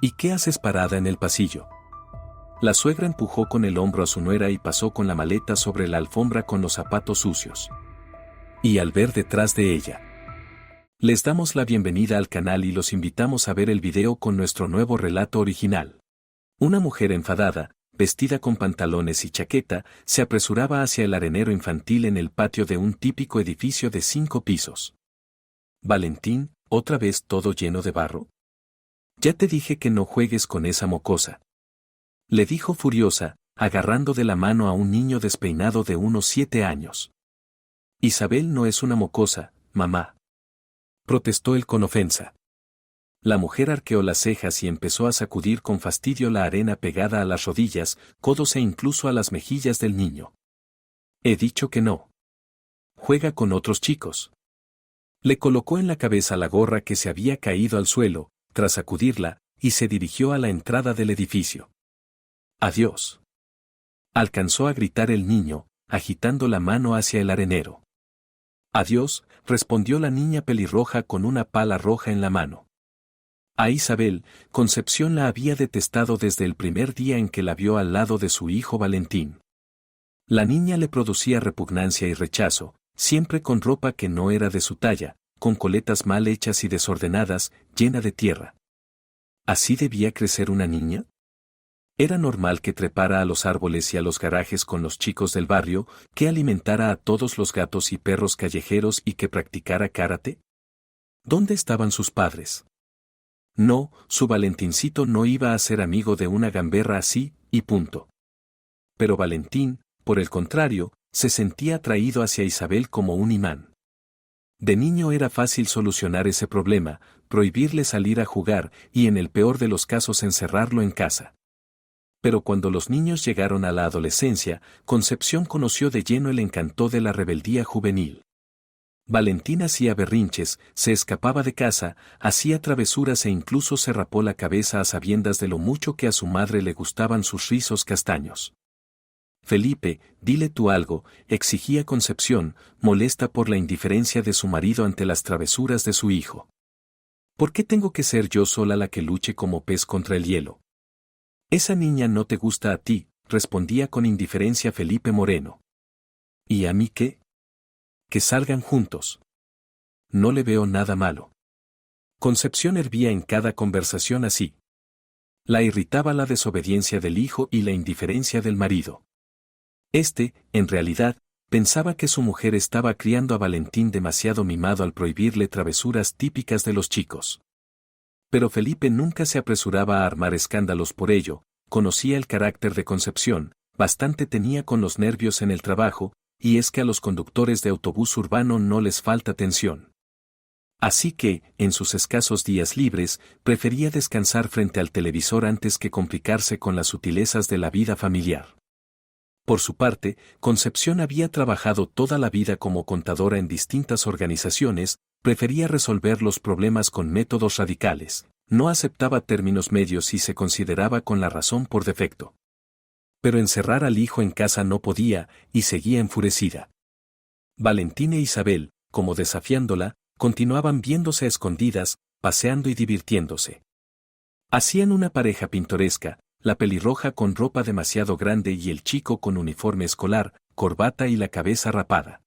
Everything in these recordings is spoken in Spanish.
¿Y qué haces parada en el pasillo? La suegra empujó con el hombro a su nuera y pasó con la maleta sobre la alfombra con los zapatos sucios. Y al ver detrás de ella, les damos la bienvenida al canal y los invitamos a ver el video con nuestro nuevo relato original. Una mujer enfadada, vestida con pantalones y chaqueta, se apresuraba hacia el arenero infantil en el patio de un típico edificio de 5 pisos. Valentín, ¿otra vez todo lleno de barro? Ya te dije que no juegues con esa mocosa. Le dijo furiosa, agarrando de la mano a un niño despeinado de unos 7 años. Isabel no es una mocosa, mamá. Protestó él con ofensa. La mujer arqueó las cejas y empezó a sacudir con fastidio la arena pegada a las rodillas, codos e incluso a las mejillas del niño. He dicho que no. Juega con otros chicos. Le colocó en la cabeza la gorra que se había caído al suelo, tras sacudirla, y se dirigió a la entrada del edificio. Adiós. Alcanzó a gritar el niño, agitando la mano hacia el arenero. Adiós, respondió la niña pelirroja con una pala roja en la mano. A Isabel, Concepción la había detestado desde el primer día en que la vio al lado de su hijo Valentín. La niña le producía repugnancia y rechazo, siempre con ropa que no era de su talla, con coletas mal hechas y desordenadas, llena de tierra. ¿Así debía crecer una niña? Era normal que trepara a los árboles y a los garajes con los chicos del barrio, que alimentara a todos los gatos y perros callejeros y que practicara karate. ¿Dónde estaban sus padres? No, su Valentincito no iba a ser amigo de una gamberra así, y punto. Pero Valentín, por el contrario, se sentía atraído hacia Isabel como un imán. De niño era fácil solucionar ese problema, prohibirle salir a jugar y en el peor de los casos encerrarlo en casa. Pero cuando los niños llegaron a la adolescencia, Concepción conoció de lleno el encanto de la rebeldía juvenil. Valentín hacía berrinches, se escapaba de casa, hacía travesuras e incluso se rapó la cabeza a sabiendas de lo mucho que a su madre le gustaban sus rizos castaños. Felipe, dile tú algo, exigía Concepción, molesta por la indiferencia de su marido ante las travesuras de su hijo. ¿Por qué tengo que ser yo sola la que luche como pez contra el hielo? Esa niña no te gusta a ti, respondía con indiferencia Felipe Moreno. ¿Y a mí qué? Que salgan juntos. No le veo nada malo. Concepción hervía en cada conversación así. La irritaba la desobediencia del hijo y la indiferencia del marido. En realidad, pensaba que su mujer estaba criando a Valentín demasiado mimado al prohibirle travesuras típicas de los chicos. Pero Felipe nunca se apresuraba a armar escándalos por ello, conocía el carácter de Concepción, bastante tenía con los nervios en el trabajo, y es que a los conductores de autobús urbano no les falta tensión. Así que, en sus escasos días libres, prefería descansar frente al televisor antes que complicarse con las sutilezas de la vida familiar. Por su parte, Concepción había trabajado toda la vida como contadora en distintas organizaciones, prefería resolver los problemas con métodos radicales, no aceptaba términos medios y se consideraba con la razón por defecto. Pero encerrar al hijo en casa no podía, y seguía enfurecida. Valentín e Isabel, como desafiándola, continuaban viéndose a escondidas, paseando y divirtiéndose. Hacían una pareja pintoresca, la pelirroja con ropa demasiado grande y el chico con uniforme escolar, corbata y la cabeza rapada.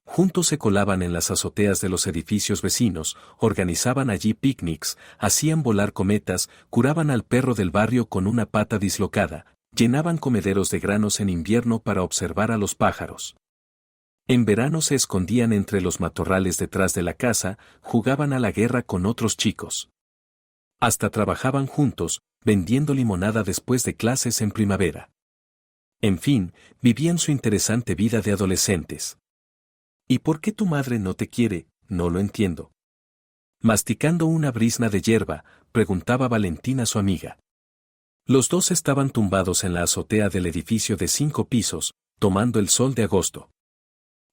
Juntos se colaban en las azoteas de los edificios vecinos, organizaban allí picnics, hacían volar cometas, curaban al perro del barrio con una pata dislocada, llenaban comederos de granos en invierno para observar a los pájaros. En verano se escondían entre los matorrales detrás de la casa, jugaban a la guerra con otros chicos. Hasta trabajaban juntos, vendiendo limonada después de clases en primavera. En fin, vivían su interesante vida de adolescentes. ¿Y por qué tu madre no te quiere? No lo entiendo. Masticando una brizna de hierba, preguntaba Valentín a su amiga. Los dos estaban tumbados en la azotea del edificio de 5 pisos, tomando el sol de agosto.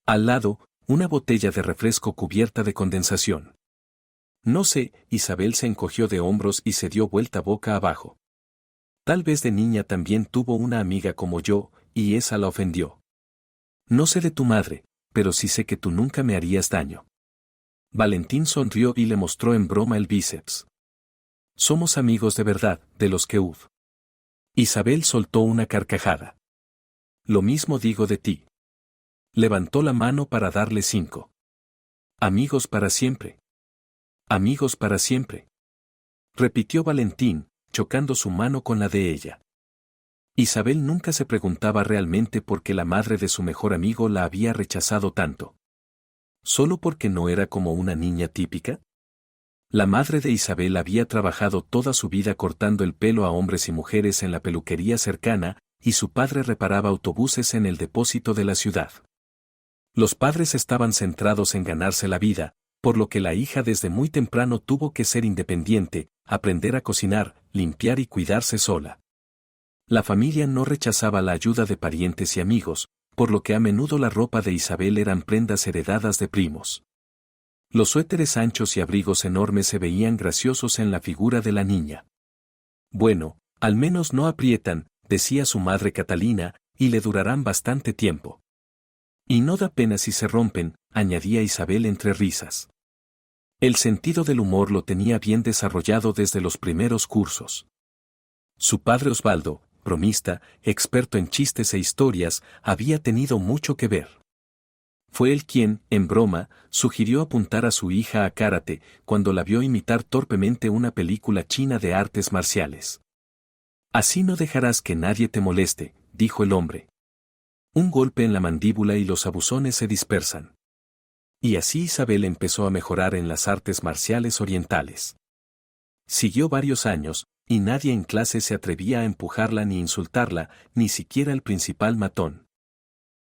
Al lado, una botella de refresco cubierta de condensación. No sé, Isabel se encogió de hombros y se dio vuelta boca abajo. Tal vez de niña también tuvo una amiga como yo, y esa la ofendió. No sé de tu madre, pero sí sé que tú nunca me harías daño. Valentín sonrió y le mostró en broma el bíceps. Somos amigos de verdad, de los que Ud. Isabel soltó una carcajada. Lo mismo digo de ti. Levantó la mano para darle 5. Amigos para siempre. Amigos para siempre. Repitió Valentín, chocando su mano con la de ella. Isabel nunca se preguntaba realmente por qué la madre de su mejor amigo la había rechazado tanto. ¿Solo porque no era como una niña típica? La madre de Isabel había trabajado toda su vida cortando el pelo a hombres y mujeres en la peluquería cercana, y su padre reparaba autobuses en el depósito de la ciudad. Los padres estaban centrados en ganarse la vida, por lo que la hija desde muy temprano tuvo que ser independiente, aprender a cocinar, limpiar y cuidarse sola. La familia no rechazaba la ayuda de parientes y amigos, por lo que a menudo la ropa de Isabel eran prendas heredadas de primos. Los suéteres anchos y abrigos enormes se veían graciosos en la figura de la niña. Bueno, al menos no aprietan, decía su madre Catalina, y le durarán bastante tiempo. Y no da pena si se rompen, añadía Isabel entre risas. El sentido del humor lo tenía bien desarrollado desde los primeros cursos. Su padre Osvaldo, bromista, experto en chistes e historias, había tenido mucho que ver. Fue él quien, en broma, sugirió apuntar a su hija a karate cuando la vio imitar torpemente una película china de artes marciales. Así no dejarás que nadie te moleste, dijo el hombre. Un golpe en la mandíbula y los abusones se dispersan. Y así Isabel empezó a mejorar en las artes marciales orientales. Siguió varios años, y nadie en clase se atrevía a empujarla ni insultarla, ni siquiera el principal matón.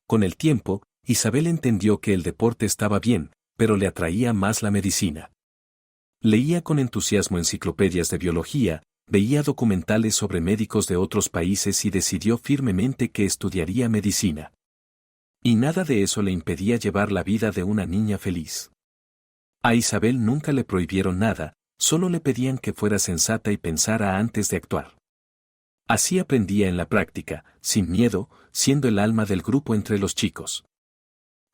Con el tiempo, Isabel entendió que el deporte estaba bien, pero le atraía más la medicina. Leía con entusiasmo enciclopedias de biología, veía documentales sobre médicos de otros países y decidió firmemente que estudiaría medicina. Y nada de eso le impedía llevar la vida de una niña feliz. A Isabel nunca le prohibieron nada, solo le pedían que fuera sensata y pensara antes de actuar. Así aprendía en la práctica, sin miedo, siendo el alma del grupo entre los chicos.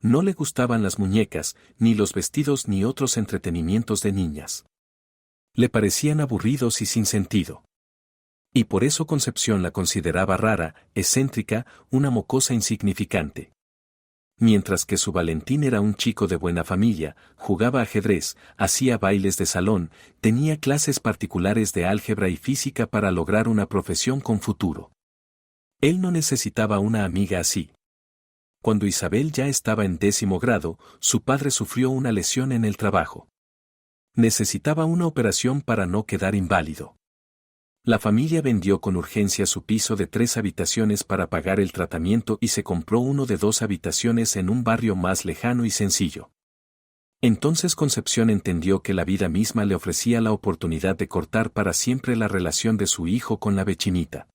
No le gustaban las muñecas, ni los vestidos ni otros entretenimientos de niñas. Le parecían aburridos y sin sentido. Y por eso Concepción la consideraba rara, excéntrica, una mocosa insignificante. Mientras que su Valentín era un chico de buena familia, jugaba ajedrez, hacía bailes de salón, tenía clases particulares de álgebra y física para lograr una profesión con futuro. Él no necesitaba una amiga así. Cuando Isabel ya estaba en 10º grado, su padre sufrió una lesión en el trabajo. Necesitaba una operación para no quedar inválido. La familia vendió con urgencia su piso de 3 habitaciones para pagar el tratamiento y se compró uno de 2 habitaciones en un barrio más lejano y sencillo. Entonces Concepción entendió que la vida misma le ofrecía la oportunidad de cortar para siempre la relación de su hijo con la vecinita.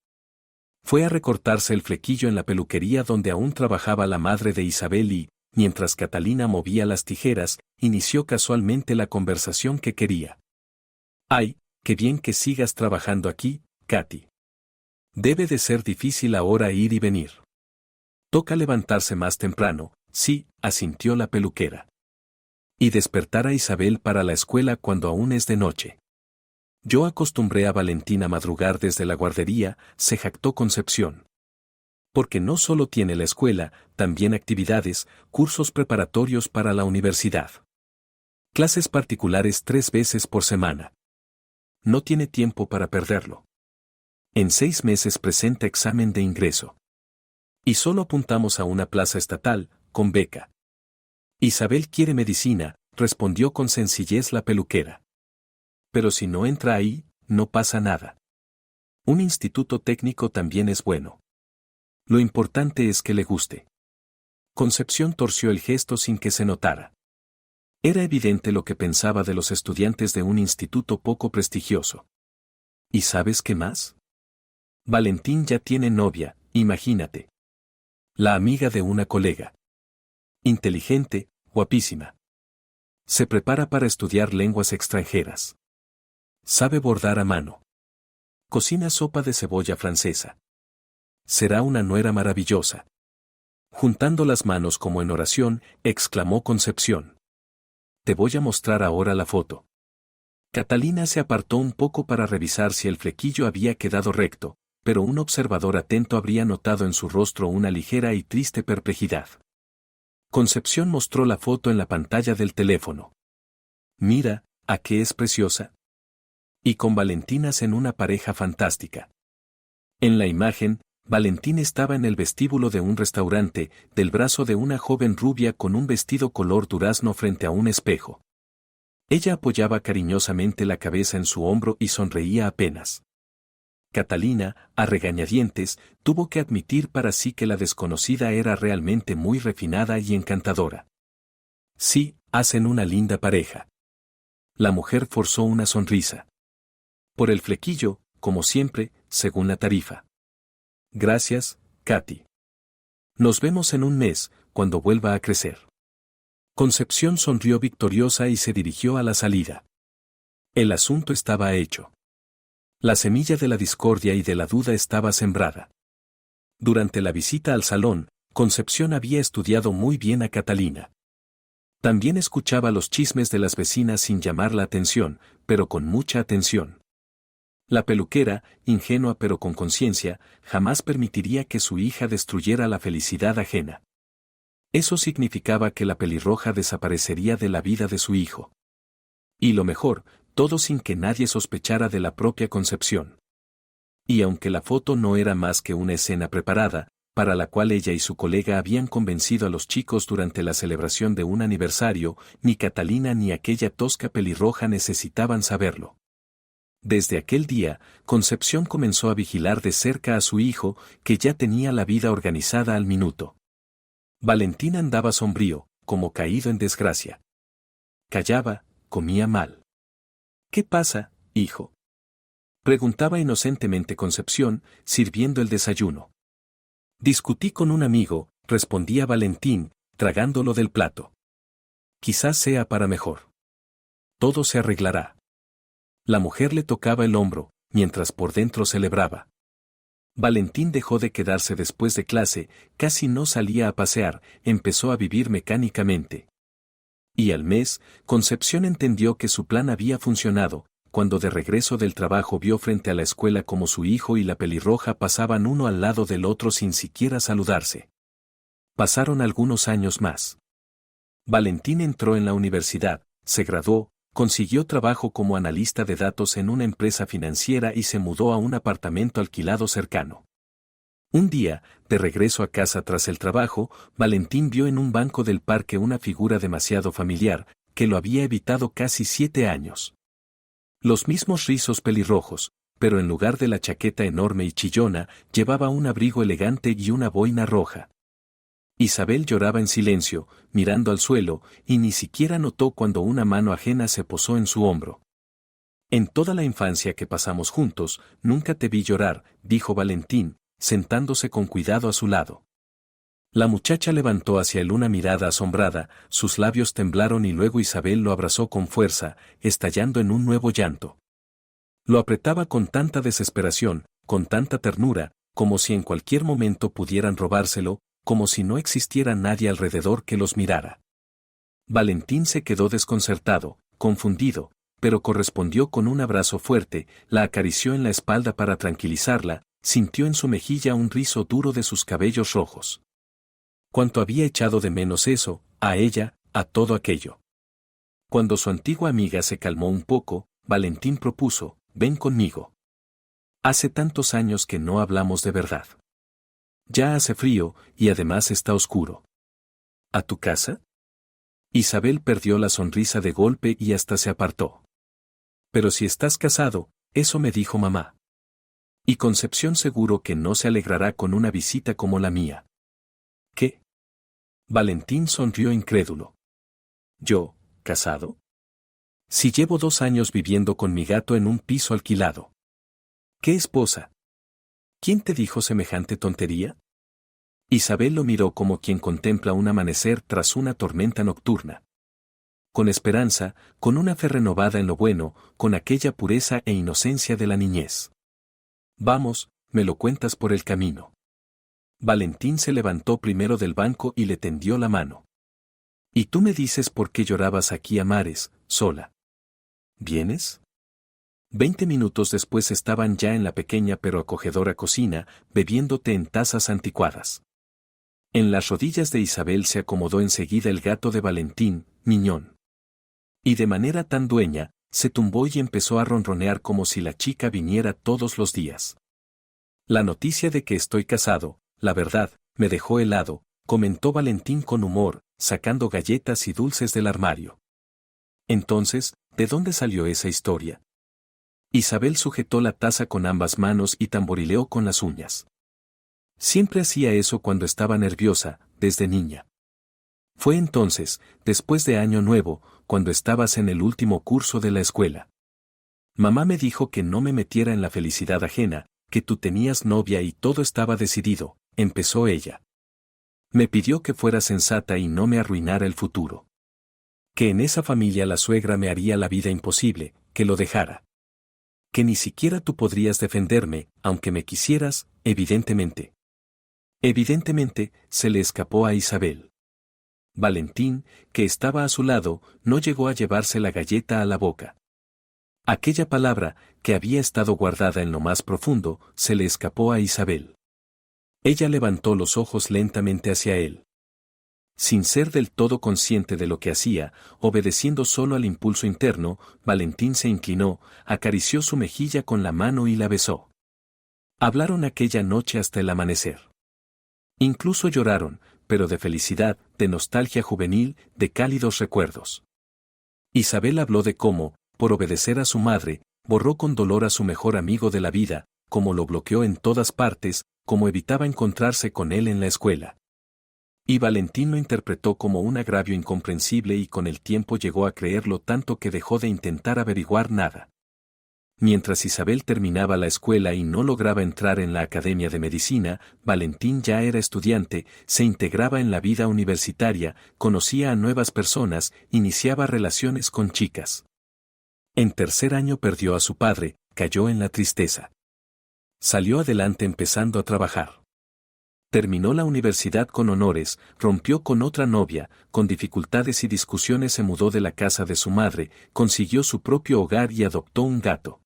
Fue a recortarse el flequillo en la peluquería donde aún trabajaba la madre de Isabel y, mientras Catalina movía las tijeras, inició casualmente la conversación que quería. ¡Ay, qué bien que sigas trabajando aquí, Katy! Debe de ser difícil ahora ir y venir. Toca levantarse más temprano, sí, asintió la peluquera. Y despertar a Isabel para la escuela cuando aún es de noche. Yo acostumbré a Valentín a madrugar desde la guardería, se jactó Concepción. Porque no solo tiene la escuela, también actividades, cursos preparatorios para la universidad. Clases particulares 3 veces por semana. No tiene tiempo para perderlo. En 6 meses presenta examen de ingreso. Y solo apuntamos a una plaza estatal, con beca. Isabel quiere medicina, respondió con sencillez la peluquera. Pero si no entra ahí, no pasa nada. Un instituto técnico también es bueno. Lo importante es que le guste. Concepción torció el gesto sin que se notara. Era evidente lo que pensaba de los estudiantes de un instituto poco prestigioso. ¿Y sabes qué más? Valentín ya tiene novia, imagínate. La amiga de una colega. Inteligente, guapísima. Se prepara para estudiar lenguas extranjeras. Sabe bordar a mano. Cocina sopa de cebolla francesa. Será una nuera maravillosa. Juntando las manos como en oración, exclamó Concepción. Te voy a mostrar ahora la foto. Catalina se apartó un poco para revisar si el flequillo había quedado recto, pero un observador atento habría notado en su rostro una ligera y triste perplejidad. Concepción mostró la foto en la pantalla del teléfono. Mira, ¿a qué es preciosa? Y con Valentinas en una pareja fantástica. En la imagen, Valentín estaba en el vestíbulo de un restaurante, del brazo de una joven rubia con un vestido color durazno frente a un espejo. Ella apoyaba cariñosamente la cabeza en su hombro y sonreía apenas. Catalina, a regañadientes, tuvo que admitir para sí que la desconocida era realmente muy refinada y encantadora. Sí, hacen una linda pareja. La mujer forzó una sonrisa. Por el flequillo, como siempre, según la tarifa. Gracias, Katy. Nos vemos en un mes, cuando vuelva a crecer. Concepción sonrió victoriosa y se dirigió a la salida. El asunto estaba hecho. La semilla de la discordia y de la duda estaba sembrada. Durante la visita al salón, Concepción había estudiado muy bien a Catalina. También escuchaba los chismes de las vecinas sin llamar la atención, pero con mucha atención. La peluquera, ingenua pero con conciencia, jamás permitiría que su hija destruyera la felicidad ajena. Eso significaba que la pelirroja desaparecería de la vida de su hijo. Y lo mejor, todo sin que nadie sospechara de la propia Concepción. Y aunque la foto no era más que una escena preparada, para la cual ella y su colega habían convencido a los chicos durante la celebración de un aniversario, ni Catalina ni aquella tosca pelirroja necesitaban saberlo. Desde aquel día, Concepción comenzó a vigilar de cerca a su hijo, que ya tenía la vida organizada al minuto. Valentín andaba sombrío, como caído en desgracia. Callaba, comía mal. ¿Qué pasa, hijo? Preguntaba inocentemente Concepción, sirviendo el desayuno. Discutí con un amigo, respondía Valentín, tragándolo del plato. Quizás sea para mejor. Todo se arreglará. La mujer le tocaba el hombro, mientras por dentro celebraba. Valentín dejó de quedarse después de clase, casi no salía a pasear, empezó a vivir mecánicamente. Y al mes, Concepción entendió que su plan había funcionado, cuando de regreso del trabajo vio frente a la escuela como su hijo y la pelirroja pasaban uno al lado del otro sin siquiera saludarse. Pasaron algunos años más. Valentín entró en la universidad, se graduó, consiguió trabajo como analista de datos en una empresa financiera y se mudó a un apartamento alquilado cercano. Un día, de regreso a casa tras el trabajo, Valentín vio en un banco del parque una figura demasiado familiar, que lo había evitado casi 7 años. Los mismos rizos pelirrojos, pero en lugar de la chaqueta enorme y chillona, llevaba un abrigo elegante y una boina roja. Isabel lloraba en silencio, mirando al suelo, y ni siquiera notó cuando una mano ajena se posó en su hombro. En toda la infancia que pasamos juntos, nunca te vi llorar, dijo Valentín, sentándose con cuidado a su lado. La muchacha levantó hacia él una mirada asombrada, sus labios temblaron y luego Isabel lo abrazó con fuerza, estallando en un nuevo llanto. Lo apretaba con tanta desesperación, con tanta ternura, como si en cualquier momento pudieran robárselo, como si no existiera nadie alrededor que los mirara. Valentín se quedó desconcertado, confundido, pero correspondió con un abrazo fuerte, la acarició en la espalda para tranquilizarla, sintió en su mejilla un rizo duro de sus cabellos rojos. Cuánto había echado de menos eso, a ella, a todo aquello. Cuando su antigua amiga se calmó un poco, Valentín propuso, ven conmigo. Hace tantos años que no hablamos de verdad. Ya hace frío, y además está oscuro. ¿A tu casa? Isabel perdió la sonrisa de golpe y hasta se apartó. Pero si estás casado, eso me dijo mamá. Y Concepción seguro que no se alegrará con una visita como la mía. ¿Qué? Valentín sonrió incrédulo. ¿Yo, casado? Si llevo 2 años viviendo con mi gato en un piso alquilado. ¿Qué esposa? ¿Quién te dijo semejante tontería? Isabel lo miró como quien contempla un amanecer tras una tormenta nocturna. Con esperanza, con una fe renovada en lo bueno, con aquella pureza e inocencia de la niñez. Vamos, me lo cuentas por el camino. Valentín se levantó primero del banco y le tendió la mano. ¿Y tú me dices por qué llorabas aquí a mares, sola? ¿Vienes? 20 minutos después estaban ya en la pequeña pero acogedora cocina, bebiendo té en tazas anticuadas. En las rodillas de Isabel se acomodó enseguida el gato de Valentín, Miñón. Y de manera tan dueña, se tumbó y empezó a ronronear como si la chica viniera todos los días. La noticia de que estoy casado, la verdad, me dejó helado, comentó Valentín con humor, sacando galletas y dulces del armario. Entonces, ¿de dónde salió esa historia? Isabel sujetó la taza con ambas manos y tamborileó con las uñas. Siempre hacía eso cuando estaba nerviosa, desde niña. Fue entonces, después de Año Nuevo, cuando estabas en el último curso de la escuela. Mamá me dijo que no me metiera en la felicidad ajena, que tú tenías novia y todo estaba decidido, empezó ella. Me pidió que fuera sensata y no me arruinara el futuro. Que en esa familia la suegra me haría la vida imposible, que lo dejara. Que ni siquiera tú podrías defenderme, aunque me quisieras, evidentemente. Evidentemente, se le escapó a Isabel. Valentín, que estaba a su lado, no llegó a llevarse la galleta a la boca. Aquella palabra, que había estado guardada en lo más profundo, se le escapó a Isabel. Ella levantó los ojos lentamente hacia él. Sin ser del todo consciente de lo que hacía, obedeciendo solo al impulso interno, Valentín se inclinó, acarició su mejilla con la mano y la besó. Hablaron aquella noche hasta el amanecer. Incluso lloraron, pero de felicidad, de nostalgia juvenil, de cálidos recuerdos. Isabel habló de cómo, por obedecer a su madre, borró con dolor a su mejor amigo de la vida, cómo lo bloqueó en todas partes, cómo evitaba encontrarse con él en la escuela. Y Valentín lo interpretó como un agravio incomprensible y con el tiempo llegó a creerlo tanto que dejó de intentar averiguar nada. Mientras Isabel terminaba la escuela y no lograba entrar en la Academia de Medicina, Valentín ya era estudiante, se integraba en la vida universitaria, conocía a nuevas personas, iniciaba relaciones con chicas. En tercer año perdió a su padre, cayó en la tristeza. Salió adelante empezando a trabajar. Terminó la universidad con honores, rompió con otra novia, con dificultades y discusiones se mudó de la casa de su madre, consiguió su propio hogar y adoptó un gato.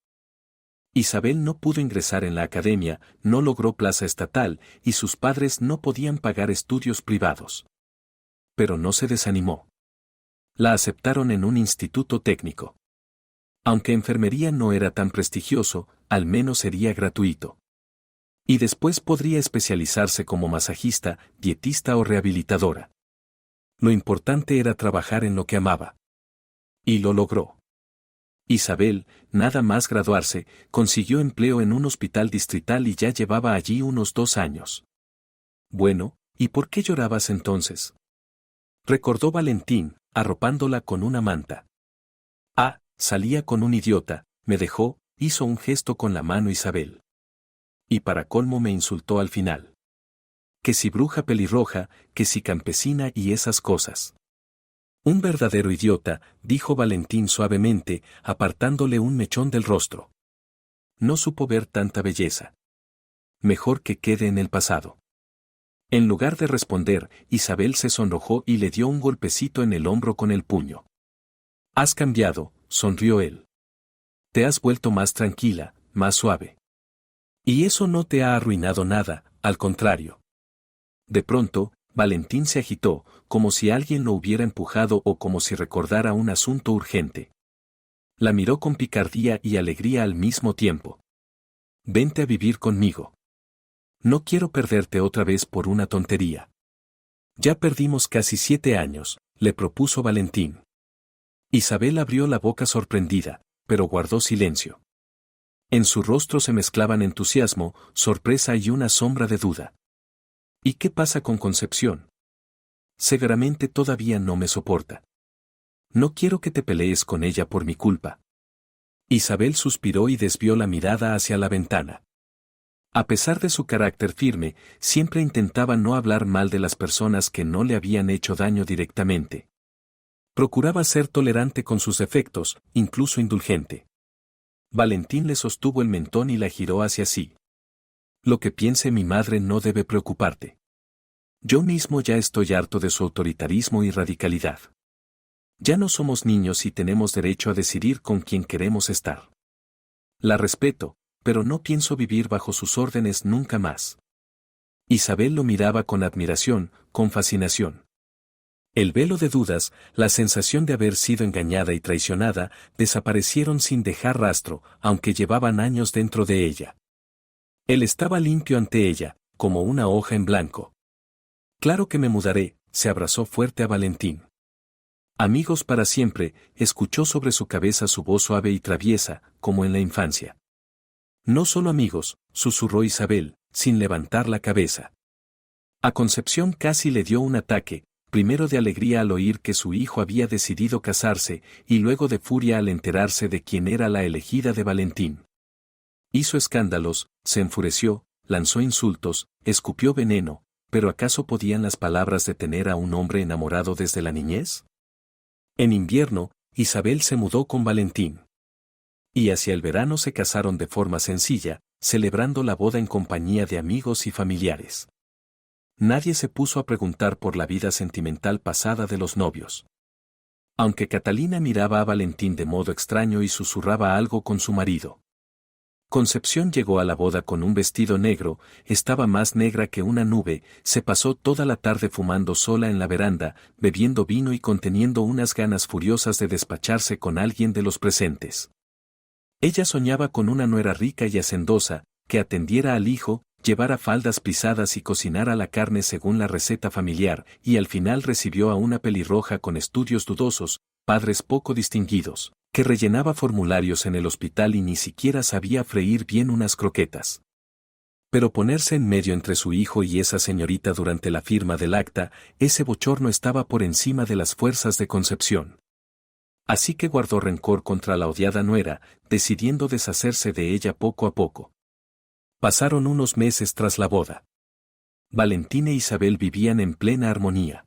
Isabel no pudo ingresar en la academia, no logró plaza estatal, y sus padres no podían pagar estudios privados. Pero no se desanimó. La aceptaron en un instituto técnico. Aunque enfermería no era tan prestigioso, al menos sería gratuito. Y después podría especializarse como masajista, dietista o rehabilitadora. Lo importante era trabajar en lo que amaba. Y lo logró. Isabel, nada más graduarse, consiguió empleo en un hospital distrital y ya llevaba allí unos 2 años. Bueno, ¿y por qué llorabas entonces? Recordó Valentín, arropándola con una manta. Ah, salía con un idiota, me dejó, hizo un gesto con la mano Isabel. Y para colmo me insultó al final. Que si bruja pelirroja, que si campesina y esas cosas. Un verdadero idiota, dijo Valentín suavemente, apartándole un mechón del rostro. No supo ver tanta belleza. Mejor que quede en el pasado. En lugar de responder, Isabel se sonrojó y le dio un golpecito en el hombro con el puño. Has cambiado, sonrió él. Te has vuelto más tranquila, más suave. Y eso no te ha arruinado nada, al contrario. De pronto, Valentín se agitó, como si alguien lo hubiera empujado o como si recordara un asunto urgente. La miró con picardía y alegría al mismo tiempo. Vente a vivir conmigo. No quiero perderte otra vez por una tontería. Ya perdimos casi 7 años, le propuso Valentín. Isabel abrió la boca sorprendida, pero guardó silencio. En su rostro se mezclaban entusiasmo, sorpresa y una sombra de duda. ¿Y qué pasa con Concepción? Seguramente todavía no me soporta. No quiero que te pelees con ella por mi culpa. Isabel suspiró y desvió la mirada hacia la ventana. A pesar de su carácter firme, siempre intentaba no hablar mal de las personas que no le habían hecho daño directamente. Procuraba ser tolerante con sus defectos, incluso indulgente. Valentín le sostuvo el mentón y la giró hacia sí. Lo que piense mi madre no debe preocuparte. Yo mismo ya estoy harto de su autoritarismo y radicalidad. Ya no somos niños y tenemos derecho a decidir con quién queremos estar. La respeto, pero no pienso vivir bajo sus órdenes nunca más. Isabel lo miraba con admiración, con fascinación. El velo de dudas, la sensación de haber sido engañada y traicionada, desaparecieron sin dejar rastro, aunque llevaban años dentro de ella. Él estaba limpio ante ella, como una hoja en blanco. Claro que me mudaré, se abrazó fuerte a Valentín. Amigos para siempre, escuchó sobre su cabeza su voz suave y traviesa, como en la infancia. No solo amigos, susurró Isabel, sin levantar la cabeza. A Concepción casi le dio un ataque, primero de alegría al oír que su hijo había decidido casarse, y luego de furia al enterarse de quién era la elegida de Valentín. Hizo escándalos, se enfureció, lanzó insultos, escupió veneno, pero ¿acaso podían las palabras detener a un hombre enamorado desde la niñez? En invierno, Isabel se mudó con Valentín. Y hacia el verano se casaron de forma sencilla, celebrando la boda en compañía de amigos y familiares. Nadie se puso a preguntar por la vida sentimental pasada de los novios. Aunque Catalina miraba a Valentín de modo extraño y susurraba algo con su marido. Concepción llegó a la boda con un vestido negro, estaba más negra que una nube, se pasó toda la tarde fumando sola en la veranda, bebiendo vino y conteniendo unas ganas furiosas de despacharse con alguien de los presentes. Ella soñaba con una nuera rica y hacendosa, que atendiera al hijo, llevara faldas pisadas y cocinara la carne según la receta familiar, y al final recibió a una pelirroja con estudios dudosos, padres poco distinguidos, que rellenaba formularios en el hospital y ni siquiera sabía freír bien unas croquetas. Pero ponerse en medio entre su hijo y esa señorita durante la firma del acta, ese bochorno estaba por encima de las fuerzas de Concepción. Así que guardó rencor contra la odiada nuera, decidiendo deshacerse de ella poco a poco. Pasaron unos meses tras la boda. Valentín e Isabel vivían en plena armonía.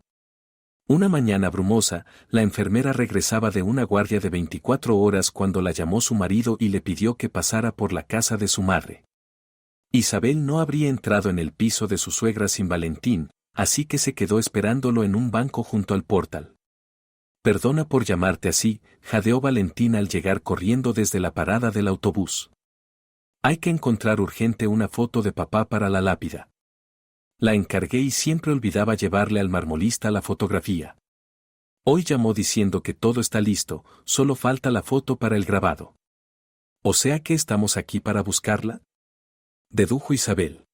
Una mañana brumosa, la enfermera regresaba de una guardia de 24 horas cuando la llamó su marido y le pidió que pasara por la casa de su madre. Isabel no habría entrado en el piso de su suegra sin Valentín, así que se quedó esperándolo en un banco junto al portal. Perdona por llamarte así, jadeó Valentín al llegar corriendo desde la parada del autobús. Hay que encontrar urgente una foto de papá para la lápida. La encargué y siempre olvidaba llevarle al marmolista la fotografía. Hoy llamó diciendo que todo está listo, solo falta la foto para el grabado. ¿O sea que estamos aquí para buscarla?, dedujo Isabel.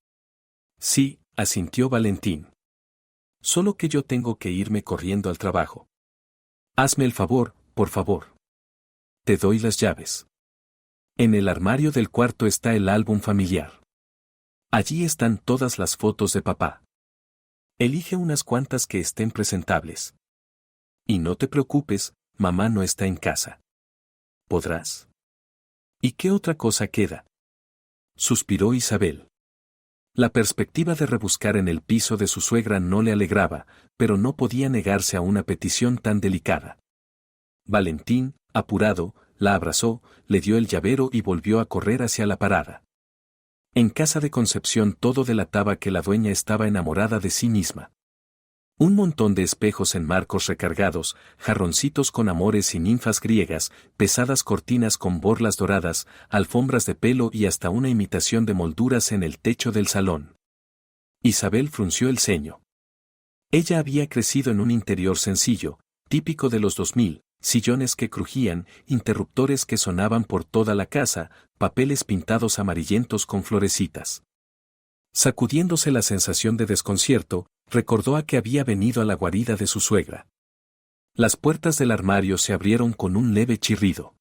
Sí, asintió Valentín. Solo que yo tengo que irme corriendo al trabajo. Hazme el favor, por favor. Te doy las llaves. En el armario del cuarto está el álbum familiar. Allí están todas las fotos de papá. Elige unas cuantas que estén presentables. Y no te preocupes, mamá no está en casa. ¿Podrás? ¿Y qué otra cosa queda?, suspiró Isabel. La perspectiva de rebuscar en el piso de su suegra no le alegraba, pero no podía negarse a una petición tan delicada. Valentín, apurado, la abrazó, le dio el llavero y volvió a correr hacia la parada. En casa de Concepción todo delataba que la dueña estaba enamorada de sí misma. Un montón de espejos en marcos recargados, jarroncitos con amores y ninfas griegas, pesadas cortinas con borlas doradas, alfombras de pelo y hasta una imitación de molduras en el techo del salón. Isabel frunció el ceño. Ella había crecido en un interior sencillo, típico de los 2000, sillones que crujían, interruptores que sonaban por toda la casa, papeles pintados amarillentos con florecitas. Sacudiéndose la sensación de desconcierto, recordó a que había venido a la guarida de su suegra. Las puertas del armario se abrieron con un leve chirrido.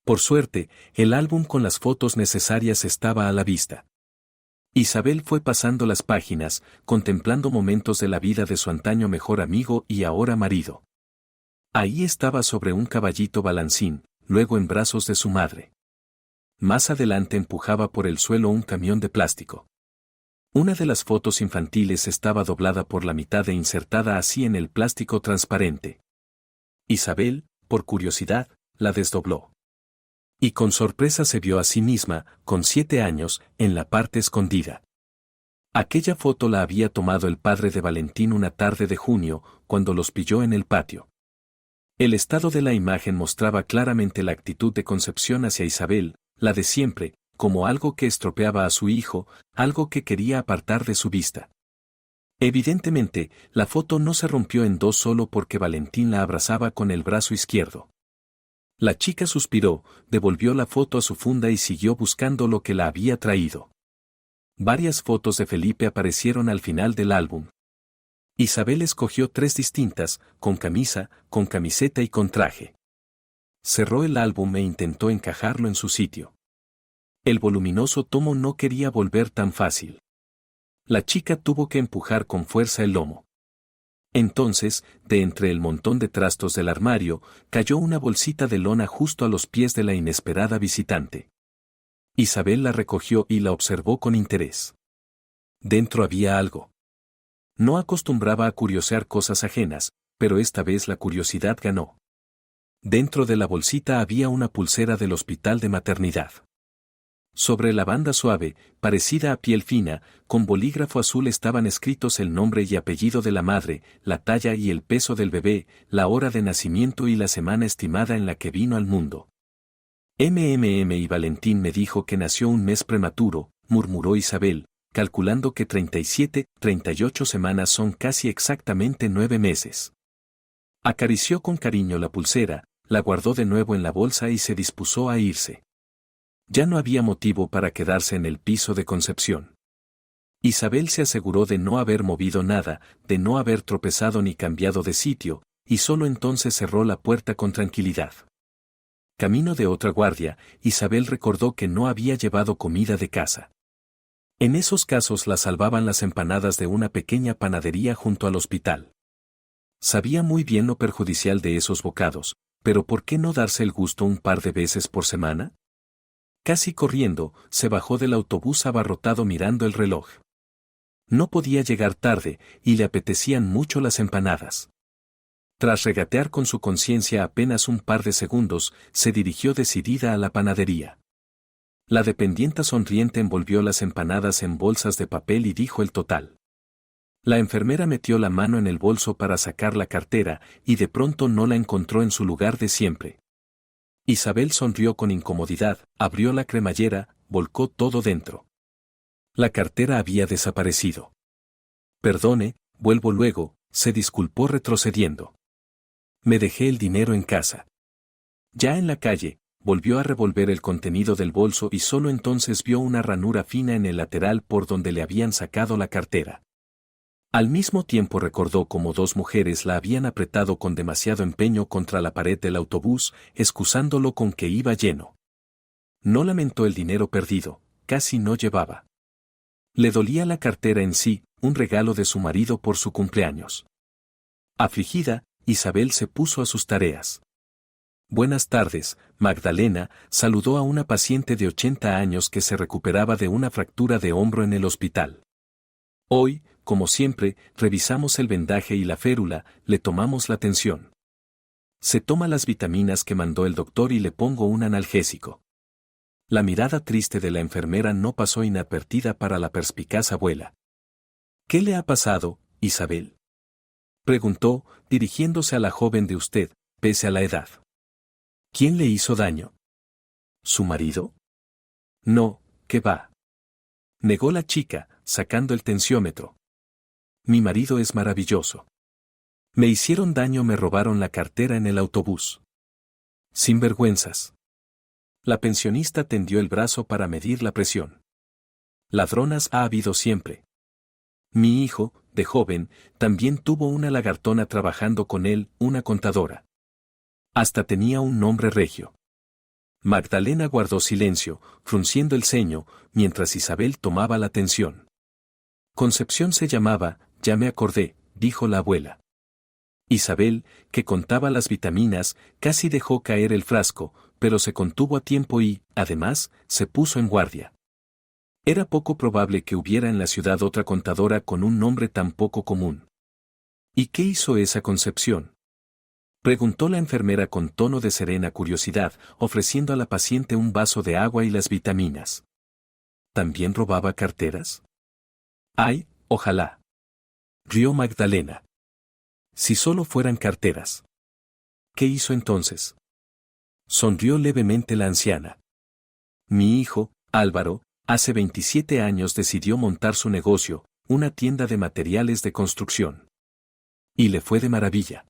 Por suerte, el álbum con las fotos necesarias estaba a la vista. Isabel fue pasando las páginas, contemplando momentos de la vida de su antaño mejor amigo y ahora marido. Ahí estaba sobre un caballito balancín, luego en brazos de su madre. Más adelante empujaba por el suelo un camión de plástico. Una de las fotos infantiles estaba doblada por la mitad e insertada así en el plástico transparente. Isabel, por curiosidad, la desdobló. Y con sorpresa se vio a sí misma, con 7 años, en la parte escondida. Aquella foto la había tomado el padre de Valentín una tarde de junio, cuando los pilló en el patio. El estado de la imagen mostraba claramente la actitud de Concepción hacia Isabel, la de siempre, como algo que estropeaba a su hijo, algo que quería apartar de su vista. Evidentemente, la foto no se rompió en dos solo porque Valentín la abrazaba con el brazo izquierdo. La chica suspiró, devolvió la foto a su funda y siguió buscando lo que la había traído. Varias fotos de Felipe aparecieron al final del álbum. Isabel escogió 3 distintas, con camisa, con camiseta y con traje. Cerró el álbum e intentó encajarlo en su sitio. El voluminoso tomo no quería volver tan fácil. La chica tuvo que empujar con fuerza el lomo. Entonces, de entre el montón de trastos del armario, cayó una bolsita de lona justo a los pies de la inesperada visitante. Isabel la recogió y la observó con interés. Dentro había algo. No acostumbraba a curiosear cosas ajenas, pero esta vez la curiosidad ganó. Dentro de la bolsita había una pulsera del hospital de maternidad. Sobre la banda suave, parecida a piel fina, con bolígrafo azul estaban escritos el nombre y apellido de la madre, la talla y el peso del bebé, la hora de nacimiento y la semana estimada en la que vino al mundo. Y Valentín me dijo que nació un mes prematuro, murmuró Isabel, calculando que 38 semanas son casi exactamente 9 meses. Acarició con cariño la pulsera, la guardó de nuevo en la bolsa y se dispuso a irse. Ya no había motivo para quedarse en el piso de Concepción. Isabel se aseguró de no haber movido nada, de no haber tropezado ni cambiado de sitio, y solo entonces cerró la puerta con tranquilidad. Camino de otra guardia, Isabel recordó que no había llevado comida de casa. En esos casos la salvaban las empanadas de una pequeña panadería junto al hospital. Sabía muy bien lo perjudicial de esos bocados, pero ¿por qué no darse el gusto un par de veces por semana? Casi corriendo, se bajó del autobús abarrotado mirando el reloj. No podía llegar tarde, y le apetecían mucho las empanadas. Tras regatear con su conciencia apenas un par de segundos, se dirigió decidida a la panadería. La dependienta sonriente envolvió las empanadas en bolsas de papel y dijo el total. La enfermera metió la mano en el bolso para sacar la cartera, y de pronto no la encontró en su lugar de siempre. Isabel sonrió con incomodidad, abrió la cremallera, volcó todo dentro. La cartera había desaparecido. Perdone, vuelvo luego, se disculpó retrocediendo. Me dejé el dinero en casa. Ya en la calle, volvió a revolver el contenido del bolso y solo entonces vio una ranura fina en el lateral por donde le habían sacado la cartera. Al mismo tiempo recordó cómo 2 mujeres la habían apretado con demasiado empeño contra la pared del autobús, excusándolo con que iba lleno. No lamentó el dinero perdido, casi no llevaba. Le dolía la cartera en sí, un regalo de su marido por su cumpleaños. Afligida, Isabel se puso a sus tareas. Buenas tardes, Magdalena, saludó a una paciente de 80 años que se recuperaba de una fractura de hombro en el hospital. Hoy, como siempre, revisamos el vendaje y la férula, le tomamos la tensión. Se toma las vitaminas que mandó el doctor y le pongo un analgésico. La mirada triste de la enfermera no pasó inadvertida para la perspicaz abuela. ¿Qué le ha pasado, Isabel?, preguntó, dirigiéndose a la joven de usted, pese a la edad. ¿Quién le hizo daño? ¿Su marido? No, ¿qué va?, negó la chica, sacando el tensiómetro. Mi marido es maravilloso. Me hicieron daño, me robaron la cartera en el autobús. Sinvergüenzas. La pensionista tendió el brazo para medir la presión. Ladronas ha habido siempre. Mi hijo, de joven, también tuvo una lagartona trabajando con él, una contadora. Hasta tenía un nombre regio. Magdalena guardó silencio, frunciendo el ceño, mientras Isabel tomaba la tensión. Concepción se llamaba, ya me acordé, dijo la abuela. Isabel, que contaba las vitaminas, casi dejó caer el frasco, pero se contuvo a tiempo y, además, se puso en guardia. Era poco probable que hubiera en la ciudad otra contadora con un nombre tan poco común. ¿Y qué hizo esa Concepción?, preguntó la enfermera con tono de serena curiosidad, ofreciendo a la paciente un vaso de agua y las vitaminas. ¿También robaba carteras? ¡Ay, ojalá!, rió Magdalena. Si solo fueran carteras. ¿Qué hizo entonces?, sonrió levemente la anciana. Mi hijo, Álvaro, hace 27 años decidió montar su negocio, una tienda de materiales de construcción. Y le fue de maravilla.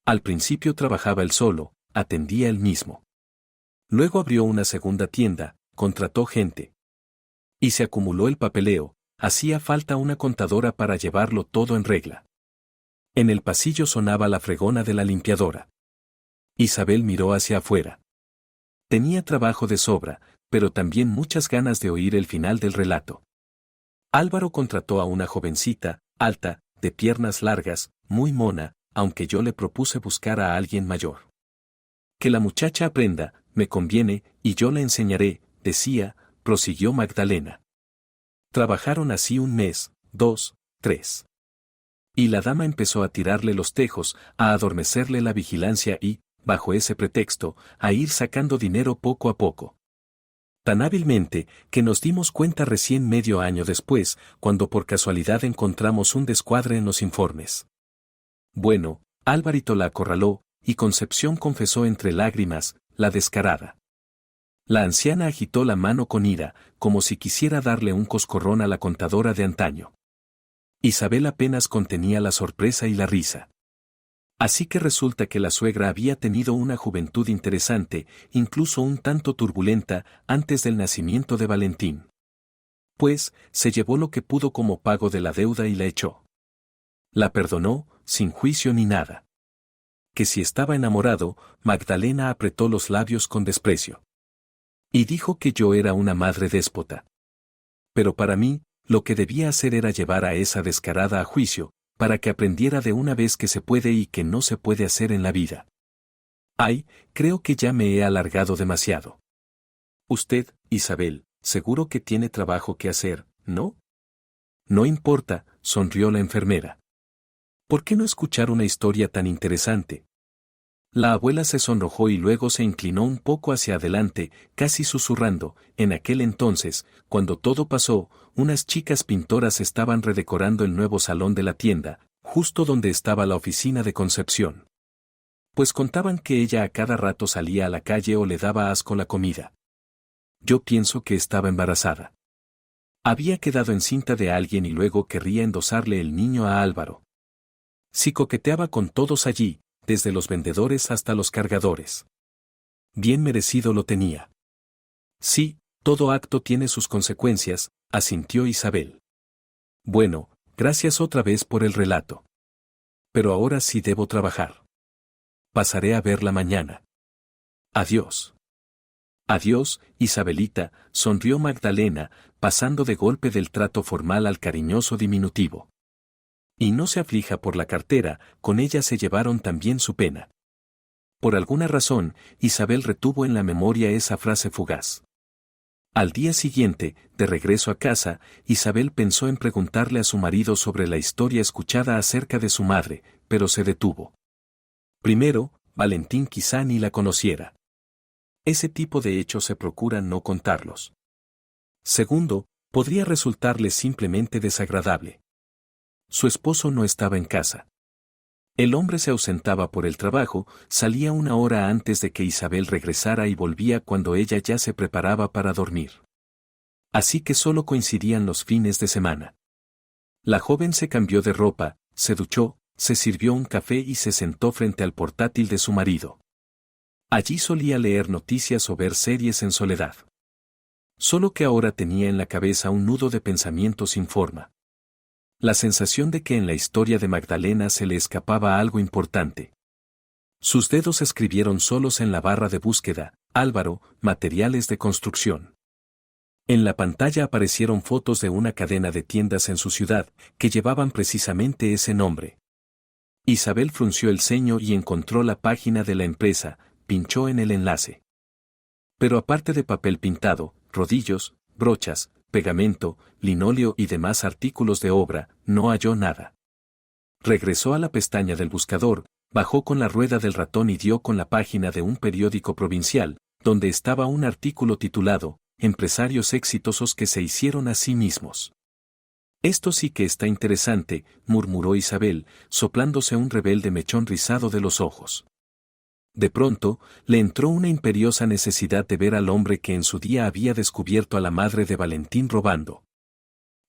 Al principio trabajaba él solo, atendía él mismo. Luego abrió una segunda tienda, contrató gente. Y se acumuló el papeleo, hacía falta una contadora para llevarlo todo en regla. En el pasillo sonaba la fregona de la limpiadora. Isabel miró hacia afuera. Tenía trabajo de sobra, pero también muchas ganas de oír el final del relato. Álvaro contrató a una jovencita, alta, de piernas largas, muy mona, aunque yo le propuse buscar a alguien mayor. Que la muchacha aprenda, me conviene, y yo le enseñaré, decía, prosiguió Magdalena. Trabajaron así un mes, 2, 3. Y la dama empezó a tirarle los tejos, a adormecerle la vigilancia y, bajo ese pretexto, a ir sacando dinero poco a poco. Tan hábilmente, que nos dimos cuenta recién medio año después, cuando por casualidad encontramos un descuadre en los informes. Bueno, Alvarito la acorraló, y Concepción confesó entre lágrimas, la descarada. La anciana agitó la mano con ira, como si quisiera darle un coscorrón a la contadora de antaño. Isabel apenas contenía la sorpresa y la risa. Así que resulta que la suegra había tenido una juventud interesante, incluso un tanto turbulenta, antes del nacimiento de Valentín. Pues, se llevó lo que pudo como pago de la deuda y la echó. La perdonó, sin juicio ni nada. Que si estaba enamorado, Magdalena apretó los labios con desprecio. Y dijo que yo era una madre déspota. Pero para mí, lo que debía hacer era llevar a esa descarada a juicio, para que aprendiera de una vez que se puede y que no se puede hacer en la vida. Ay, creo que ya me he alargado demasiado. Usted, Isabel, seguro que tiene trabajo que hacer, ¿no? No importa, sonrió la enfermera. ¿Por qué no escuchar una historia tan interesante? La abuela se sonrojó y luego se inclinó un poco hacia adelante, casi susurrando. En aquel entonces, cuando todo pasó, unas chicas pintoras estaban redecorando el nuevo salón de la tienda, justo donde estaba la oficina de Concepción. Pues contaban que ella a cada rato salía a la calle o le daba asco la comida. Yo pienso que estaba embarazada. Había quedado encinta de alguien y luego querría endosarle el niño a Álvaro. Si coqueteaba con todos allí, desde los vendedores hasta los cargadores. Bien merecido lo tenía. Sí, todo acto tiene sus consecuencias, asintió Isabel. Bueno, gracias otra vez por el relato. Pero ahora sí debo trabajar. Pasaré a verla mañana. Adiós. Adiós, Isabelita, sonrió Magdalena, pasando de golpe del trato formal al cariñoso diminutivo. Y no se aflija por la cartera, con ella se llevaron también su pena. Por alguna razón, Isabel retuvo en la memoria esa frase fugaz. Al día siguiente, de regreso a casa, Isabel pensó en preguntarle a su marido sobre la historia escuchada acerca de su madre, pero se detuvo. Primero, Valentín quizá ni la conociera. Ese tipo de hechos se procura no contarlos. Segundo, podría resultarle simplemente desagradable. Su esposo no estaba en casa. El hombre se ausentaba por el trabajo, salía una hora antes de que Isabel regresara y volvía cuando ella ya se preparaba para dormir. Así que solo coincidían los fines de semana. La joven se cambió de ropa, se duchó, se sirvió un café y se sentó frente al portátil de su marido. Allí solía leer noticias o ver series en soledad. Solo que ahora tenía en la cabeza un nudo de pensamiento sin forma. La sensación de que en la historia de Magdalena se le escapaba algo importante. Sus dedos escribieron solos en la barra de búsqueda, Álvaro, materiales de construcción. En la pantalla aparecieron fotos de una cadena de tiendas en su ciudad, que llevaban precisamente ese nombre. Isabel frunció el ceño y encontró la página de la empresa, pinchó en el enlace. Pero aparte de papel pintado, rodillos, brochas, pegamento, linóleo y demás artículos de obra, no halló nada. Regresó a la pestaña del buscador, bajó con la rueda del ratón y dio con la página de un periódico provincial, donde estaba un artículo titulado, Empresarios exitosos que se hicieron a sí mismos. Esto sí que está interesante, murmuró Isabel, soplándose un rebelde mechón rizado de los ojos. De pronto, le entró una imperiosa necesidad de ver al hombre que en su día había descubierto a la madre de Valentín robando.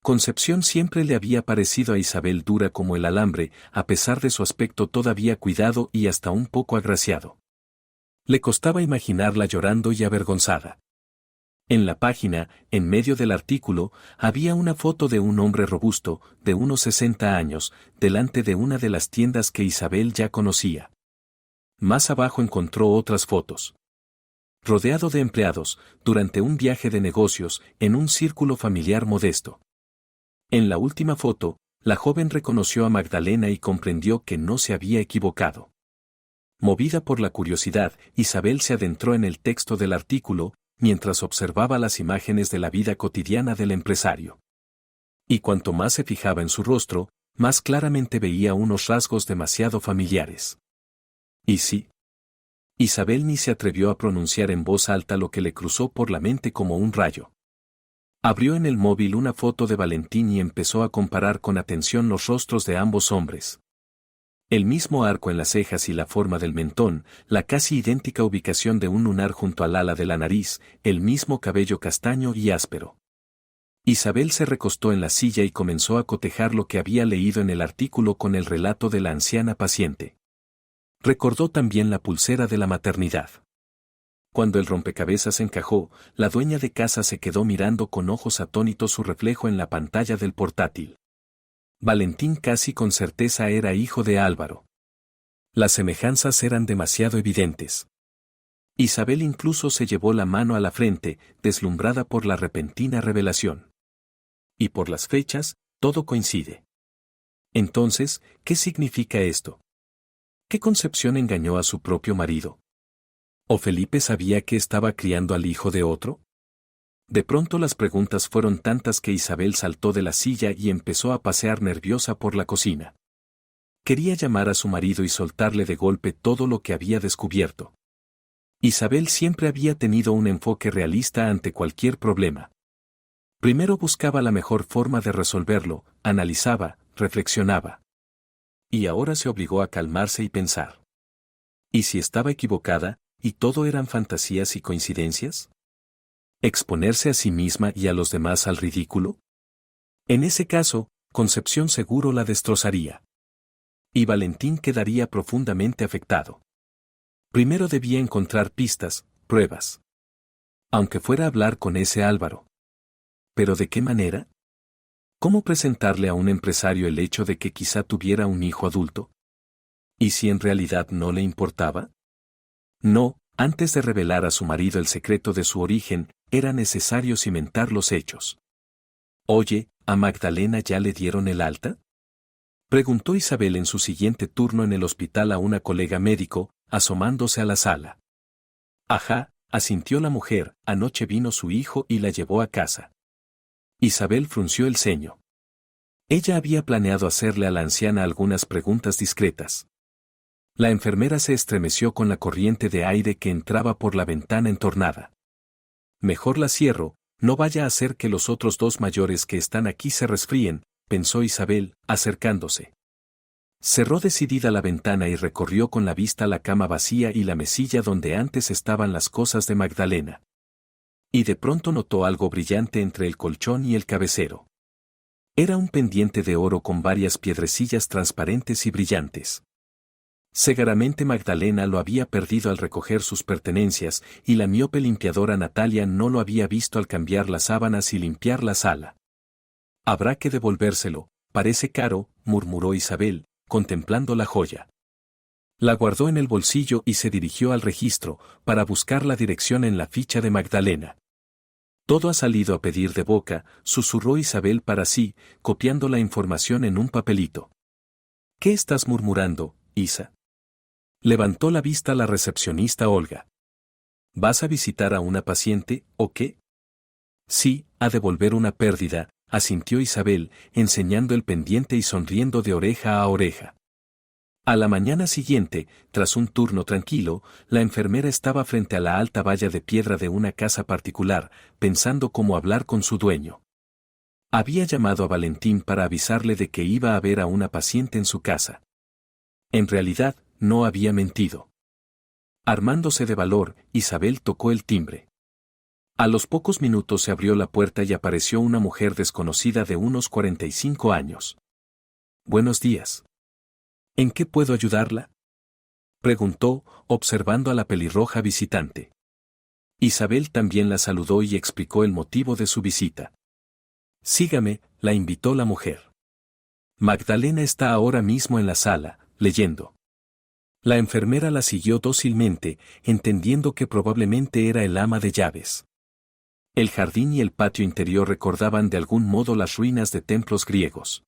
Concepción siempre le había parecido a Isabel dura como el alambre, a pesar de su aspecto todavía cuidado y hasta un poco agraciado. Le costaba imaginarla llorando y avergonzada. En la página, en medio del artículo, había una foto de un hombre robusto, de unos 60 años, delante de una de las tiendas que Isabel ya conocía. Más abajo encontró otras fotos. Rodeado de empleados, durante un viaje de negocios, en un círculo familiar modesto. En la última foto, la joven reconoció a Magdalena y comprendió que no se había equivocado. Movida por la curiosidad, Isabel se adentró en el texto del artículo, mientras observaba las imágenes de la vida cotidiana del empresario. Y cuanto más se fijaba en su rostro, más claramente veía unos rasgos demasiado familiares. ¿Y sí? Isabel ni se atrevió a pronunciar en voz alta lo que le cruzó por la mente como un rayo. Abrió en el móvil una foto de Valentín y empezó a comparar con atención los rostros de ambos hombres. El mismo arco en las cejas y la forma del mentón, la casi idéntica ubicación de un lunar junto al ala de la nariz, el mismo cabello castaño y áspero. Isabel se recostó en la silla y comenzó a cotejar lo que había leído en el artículo con el relato de la anciana paciente. Recordó también la pulsera de la maternidad. Cuando el rompecabezas encajó, la dueña de casa se quedó mirando con ojos atónitos su reflejo en la pantalla del portátil. Valentín casi con certeza era hijo de Álvaro. Las semejanzas eran demasiado evidentes. Isabel incluso se llevó la mano a la frente, deslumbrada por la repentina revelación. Y por las fechas, todo coincide. Entonces, ¿qué significa esto? ¿Qué Concepción engañó a su propio marido? ¿O Felipe sabía que estaba criando al hijo de otro? De pronto las preguntas fueron tantas que Isabel saltó de la silla y empezó a pasear nerviosa por la cocina. Quería llamar a su marido y soltarle de golpe todo lo que había descubierto. Isabel siempre había tenido un enfoque realista ante cualquier problema. Primero buscaba la mejor forma de resolverlo, analizaba, reflexionaba. Y ahora se obligó a calmarse y pensar. ¿Y si estaba equivocada, y todo eran fantasías y coincidencias? ¿Exponerse a sí misma y a los demás al ridículo? En ese caso, Concepción seguro la destrozaría. Y Valentín quedaría profundamente afectado. Primero debía encontrar pistas, pruebas. Aunque fuera a hablar con ese Álvaro. ¿Pero de qué manera? ¿Cómo presentarle a un empresario el hecho de que quizá tuviera un hijo adulto? ¿Y si en realidad no le importaba? No, antes de revelar a su marido el secreto de su origen, era necesario cimentar los hechos. Oye, ¿a Magdalena ya le dieron el alta? Preguntó Isabel en su siguiente turno en el hospital a una colega médico, asomándose a la sala. Ajá, asintió la mujer, anoche vino su hijo y la llevó a casa. Isabel frunció el ceño. Ella había planeado hacerle a la anciana algunas preguntas discretas. La enfermera se estremeció con la corriente de aire que entraba por la ventana entornada. Mejor la cierro, no vaya a ser que los otros dos mayores que están aquí se resfríen, pensó Isabel, acercándose. Cerró decidida la ventana y recorrió con la vista la cama vacía y la mesilla donde antes estaban las cosas de Magdalena. Y de pronto notó algo brillante entre el colchón y el cabecero. Era un pendiente de oro con varias piedrecillas transparentes y brillantes. Seguramente Magdalena lo había perdido al recoger sus pertenencias, y la miope limpiadora Natalia no lo había visto al cambiar las sábanas y limpiar la sala. Habrá que devolvérselo, parece caro, murmuró Isabel, contemplando la joya. La guardó en el bolsillo y se dirigió al registro, para buscar la dirección en la ficha de Magdalena. Todo ha salido a pedir de boca, susurró Isabel para sí, copiando la información en un papelito. ¿Qué estás murmurando, Isa? Levantó la vista la recepcionista Olga. ¿Vas a visitar a una paciente, o qué? Sí, a devolver una pérdida, asintió Isabel, enseñando el pendiente y sonriendo de oreja a oreja. A la mañana siguiente, tras un turno tranquilo, la enfermera estaba frente a la alta valla de piedra de una casa particular, pensando cómo hablar con su dueño. Había llamado a Valentín para avisarle de que iba a ver a una paciente en su casa. En realidad, no había mentido. Armándose de valor, Isabel tocó el timbre. A los pocos minutos se abrió la puerta y apareció una mujer desconocida de unos 45 años. «Buenos días. ¿En qué puedo ayudarla?», preguntó, observando a la pelirroja visitante. Isabel también la saludó y explicó el motivo de su visita. «Sígame», la invitó la mujer. «Magdalena está ahora mismo en la sala, leyendo». La enfermera la siguió dócilmente, entendiendo que probablemente era el ama de llaves. El jardín y el patio interior recordaban de algún modo las ruinas de templos griegos.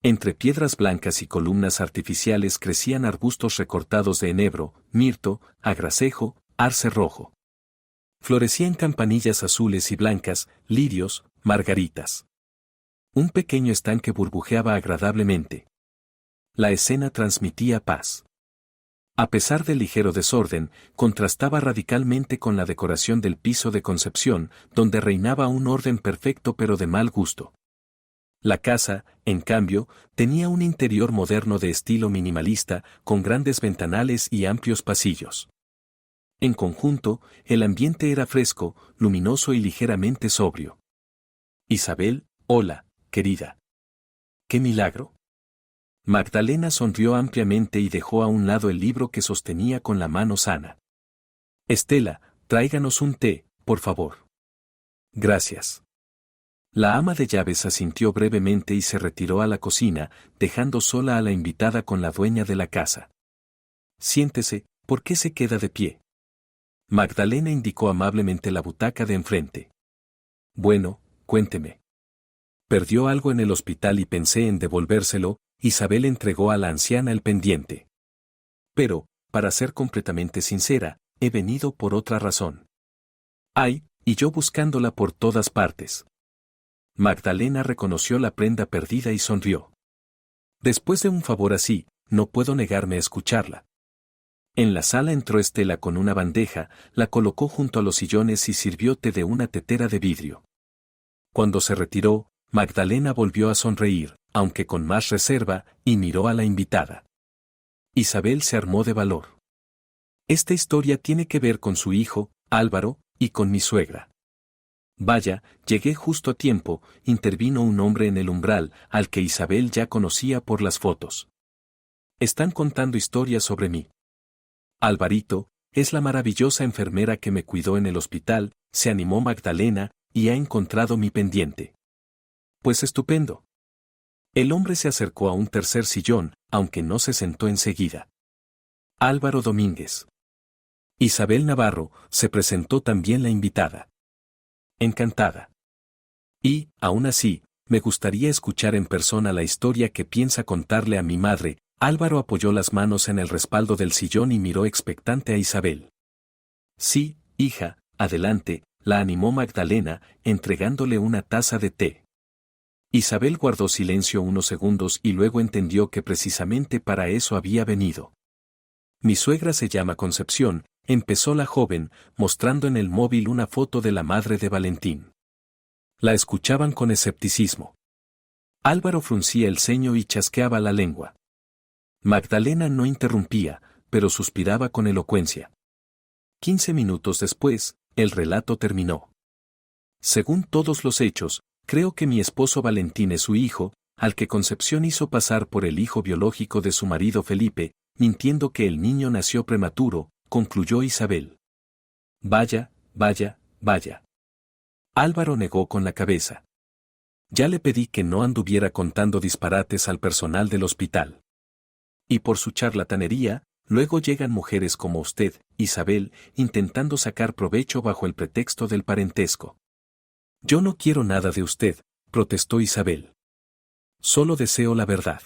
Entre piedras blancas y columnas artificiales crecían arbustos recortados de enebro, mirto, agracejo, arce rojo. Florecían campanillas azules y blancas, lirios, margaritas. Un pequeño estanque burbujeaba agradablemente. La escena transmitía paz. A pesar del ligero desorden, contrastaba radicalmente con la decoración del piso de Concepción, donde reinaba un orden perfecto pero de mal gusto. La casa, en cambio, tenía un interior moderno de estilo minimalista, con grandes ventanales y amplios pasillos. En conjunto, el ambiente era fresco, luminoso y ligeramente sobrio. «Isabel, hola, querida». «¡Qué milagro!». Magdalena sonrió ampliamente y dejó a un lado el libro que sostenía con la mano sana. «Estela, tráiganos un té, por favor». «Gracias». La ama de llaves asintió brevemente y se retiró a la cocina, dejando sola a la invitada con la dueña de la casa. «Siéntese, ¿por qué se queda de pie?». Magdalena indicó amablemente la butaca de enfrente. «Bueno, cuénteme». «Perdió algo en el hospital y pensé en devolvérselo». Isabel entregó a la anciana el pendiente. «Pero, para ser completamente sincera, he venido por otra razón». «Ay, y yo buscándola por todas partes». Magdalena reconoció la prenda perdida y sonrió. «Después de un favor así, no puedo negarme a escucharla». En la sala entró Estela con una bandeja, la colocó junto a los sillones y sirvió té de una tetera de vidrio. Cuando se retiró, Magdalena volvió a sonreír, aunque con más reserva, y miró a la invitada. Isabel se armó de valor. «Esta historia tiene que ver con su hijo, Álvaro, y con mi suegra». «Vaya, llegué justo a tiempo», intervino un hombre en el umbral, al que Isabel ya conocía por las fotos. «Están contando historias sobre mí». «Alvarito, es la maravillosa enfermera que me cuidó en el hospital», se animó Magdalena, «y ha encontrado mi pendiente». «Pues estupendo». El hombre se acercó a un tercer sillón, aunque no se sentó enseguida. «Álvaro Domínguez». «Isabel Navarro», se presentó también la invitada. «Encantada. Y, aún así, me gustaría escuchar en persona la historia que piensa contarle a mi madre». Álvaro apoyó las manos en el respaldo del sillón y miró expectante a Isabel. «Sí, hija, adelante», la animó Magdalena, entregándole una taza de té. Isabel guardó silencio unos segundos y luego entendió que precisamente para eso había venido. «Mi suegra se llama Concepción», empezó la joven, mostrando en el móvil una foto de la madre de Valentín. La escuchaban con escepticismo. Álvaro fruncía el ceño y chasqueaba la lengua. Magdalena no interrumpía, pero suspiraba con elocuencia. 15 minutos después, el relato terminó. «Según todos los hechos, creo que mi esposo Valentín es su hijo, al que Concepción hizo pasar por el hijo biológico de su marido Felipe, mintiendo que el niño nació prematuro», concluyó Isabel. «Vaya, vaya, vaya». Álvaro negó con la cabeza. «Ya le pedí que no anduviera contando disparates al personal del hospital. Y por su charlatanería, luego llegan mujeres como usted, Isabel, intentando sacar provecho bajo el pretexto del parentesco». «Yo no quiero nada de usted», protestó Isabel. «Solo deseo la verdad.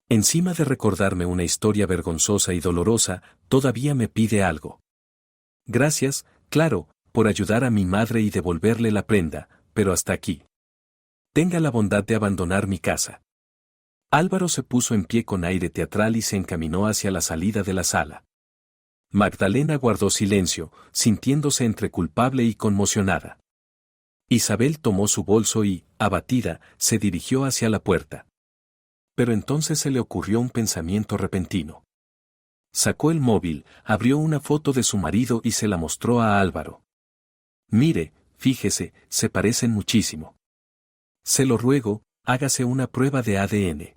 Encima de recordarme una historia vergonzosa y dolorosa, todavía me pide algo. Gracias, claro, por ayudar a mi madre y devolverle la prenda, pero hasta aquí. Tenga la bondad de abandonar mi casa». Álvaro se puso en pie con aire teatral y se encaminó hacia la salida de la sala. Magdalena guardó silencio, sintiéndose entre culpable y conmocionada. Isabel tomó su bolso y, abatida, se dirigió hacia la puerta. Pero entonces se le ocurrió un pensamiento repentino. Sacó el móvil, abrió una foto de su marido y se la mostró a Álvaro. Mire, fíjese, se parecen muchísimo. Se lo ruego, hágase una prueba de ADN.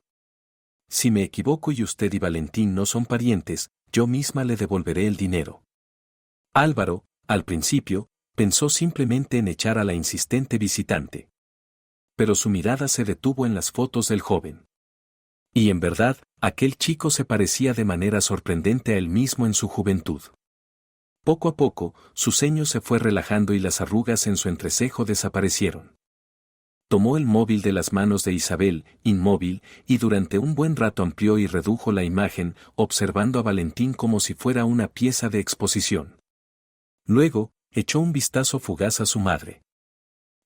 Si me equivoco y usted y Valentín no son parientes, yo misma le devolveré el dinero. Álvaro, al principio, pensó simplemente en echar a la insistente visitante. Pero su mirada se detuvo en las fotos del joven. Y en verdad, aquel chico se parecía de manera sorprendente a él mismo en su juventud. Poco a poco, su ceño se fue relajando y las arrugas en su entrecejo desaparecieron. Tomó el móvil de las manos de Isabel, inmóvil, y durante un buen rato amplió y redujo la imagen, observando a Valentín como si fuera una pieza de exposición. Luego, echó un vistazo fugaz a su madre.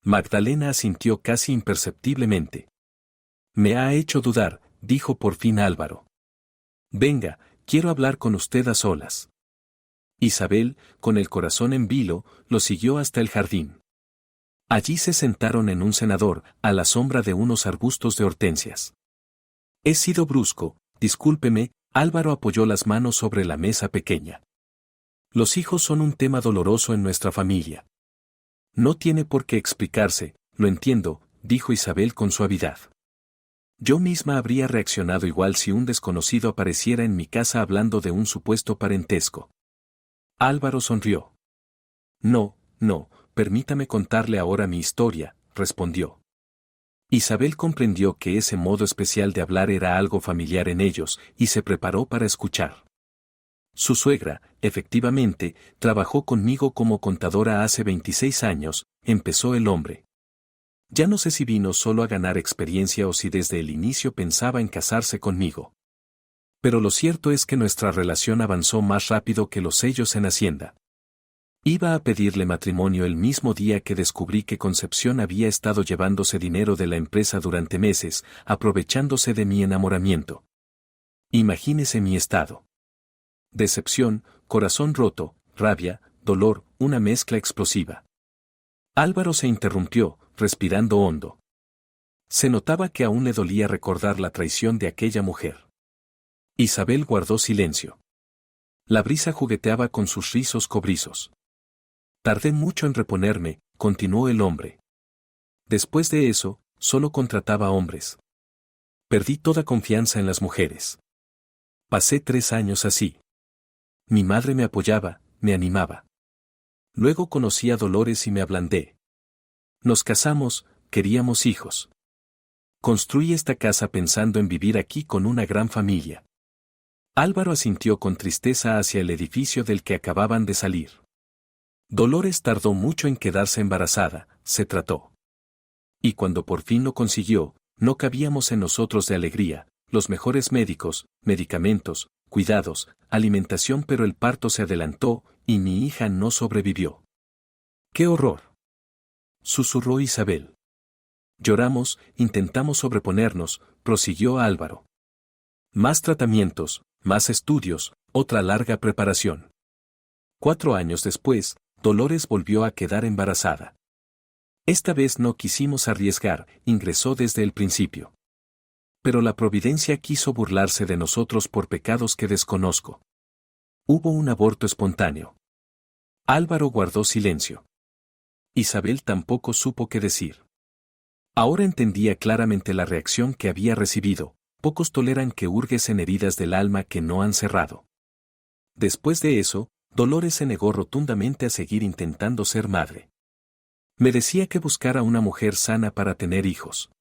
Magdalena asintió casi imperceptiblemente. Me ha hecho dudar, dijo por fin Álvaro. Venga, quiero hablar con usted a solas. Isabel, con el corazón en vilo, lo siguió hasta el jardín. Allí se sentaron en un cenador, a la sombra de unos arbustos de hortensias. He sido brusco, discúlpeme, Álvaro apoyó las manos sobre la mesa pequeña. Los hijos son un tema doloroso en nuestra familia. No tiene por qué explicarse, lo entiendo, dijo Isabel con suavidad. Yo misma habría reaccionado igual si un desconocido apareciera en mi casa hablando de un supuesto parentesco. Álvaro sonrió. No, permítame contarle ahora mi historia, respondió. Isabel comprendió que ese modo especial de hablar era algo familiar en ellos, y se preparó para escuchar. Su suegra, efectivamente, trabajó conmigo como contadora hace 26 años, empezó el hombre. Ya no sé si vino solo a ganar experiencia o si desde el inicio pensaba en casarse conmigo. Pero lo cierto es que nuestra relación avanzó más rápido que los sellos en Hacienda. Iba a pedirle matrimonio el mismo día que descubrí que Concepción había estado llevándose dinero de la empresa durante meses, aprovechándose de mi enamoramiento. Imagínese mi estado. Decepción, corazón roto, rabia, dolor, una mezcla explosiva. Álvaro se interrumpió, respirando hondo. Se notaba que aún le dolía recordar la traición de aquella mujer. Isabel guardó silencio. La brisa jugueteaba con sus rizos cobrizos. Tardé mucho en reponerme, continuó el hombre. Después de eso, solo contrataba hombres. Perdí toda confianza en las mujeres. Pasé 3 años así. Mi madre me apoyaba, me animaba. Luego conocí a Dolores y me ablandé. Nos casamos, queríamos hijos. Construí esta casa pensando en vivir aquí con una gran familia. Álvaro asintió con tristeza hacia el edificio del que acababan de salir. Dolores tardó mucho en quedarse embarazada, se trató. Y cuando por fin lo consiguió, no cabíamos en nosotros de alegría, los mejores médicos, medicamentos, cuidados, alimentación, pero el parto se adelantó, y mi hija no sobrevivió. ¡Qué horror!, susurró Isabel. Lloramos, intentamos sobreponernos, prosiguió Álvaro. Más tratamientos, más estudios, otra larga preparación. 4 años después, Dolores volvió a quedar embarazada. Esta vez no quisimos arriesgar, ingresó desde el principio. Pero la providencia quiso burlarse de nosotros por pecados que desconozco. Hubo un aborto espontáneo. Álvaro guardó silencio. Isabel tampoco supo qué decir. Ahora entendía claramente la reacción que había recibido. Pocos toleran que hurgues en heridas del alma que no han cerrado. Después de eso, Dolores se negó rotundamente a seguir intentando ser madre. Me decía que buscara una mujer sana para tener hijos.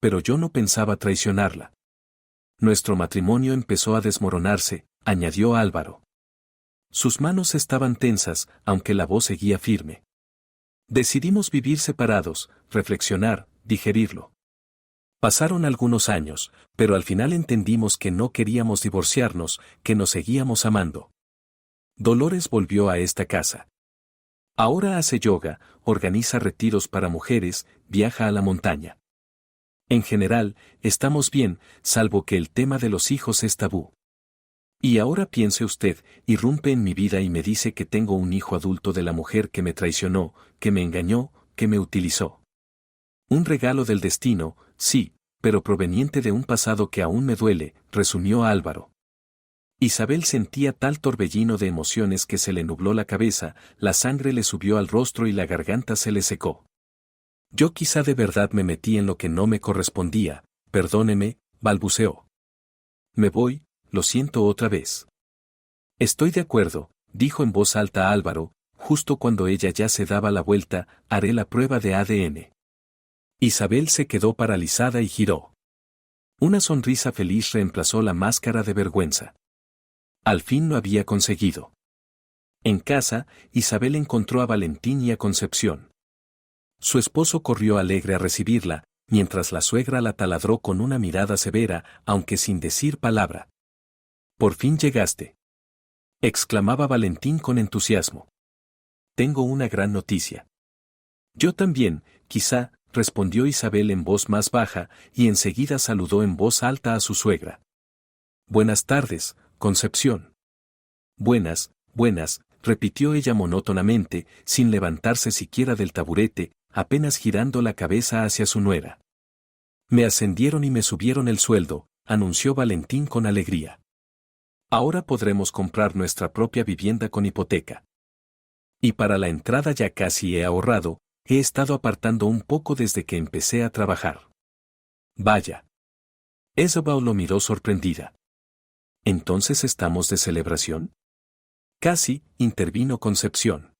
Pero yo no pensaba traicionarla. Nuestro matrimonio empezó a desmoronarse, añadió Álvaro. Sus manos estaban tensas, aunque la voz seguía firme. Decidimos vivir separados, reflexionar, digerirlo. Pasaron algunos años, pero al final entendimos que no queríamos divorciarnos, que nos seguíamos amando. Dolores volvió a esta casa. Ahora hace yoga, organiza retiros para mujeres, viaja a la montaña. En general, estamos bien, salvo que el tema de los hijos es tabú. Y ahora piense usted, irrumpe en mi vida y me dice que tengo un hijo adulto de la mujer que me traicionó, que me engañó, que me utilizó. Un regalo del destino, sí, pero proveniente de un pasado que aún me duele, resumió Álvaro. Isabel sentía tal torbellino de emociones que se le nubló la cabeza, la sangre le subió al rostro y la garganta se le secó. Yo quizá de verdad me metí en lo que no me correspondía, perdóneme, balbuceó. Me voy, lo siento otra vez. Estoy de acuerdo, dijo en voz alta Álvaro, justo cuando ella ya se daba la vuelta, haré la prueba de ADN. Isabel se quedó paralizada y giró. Una sonrisa feliz reemplazó la máscara de vergüenza. Al fin lo había conseguido. En casa, Isabel encontró a Valentín y a Concepción. Su esposo corrió alegre a recibirla, mientras la suegra la taladró con una mirada severa, aunque sin decir palabra. «Por fin llegaste», exclamaba Valentín con entusiasmo. «Tengo una gran noticia». «Yo también, quizá», respondió Isabel en voz más baja, y enseguida saludó en voz alta a su suegra. «Buenas tardes, Concepción». «Buenas, buenas», repitió ella monótonamente, sin levantarse siquiera del taburete, apenas girando la cabeza hacia su nuera. «Me ascendieron y me subieron el sueldo», anunció Valentín con alegría. «Ahora podremos comprar nuestra propia vivienda con hipoteca. Y para la entrada ya casi he ahorrado, he estado apartando un poco desde que empecé a trabajar». «Vaya». Isabel lo miró sorprendida. «¿Entonces estamos de celebración?» «Casi», intervino Concepción.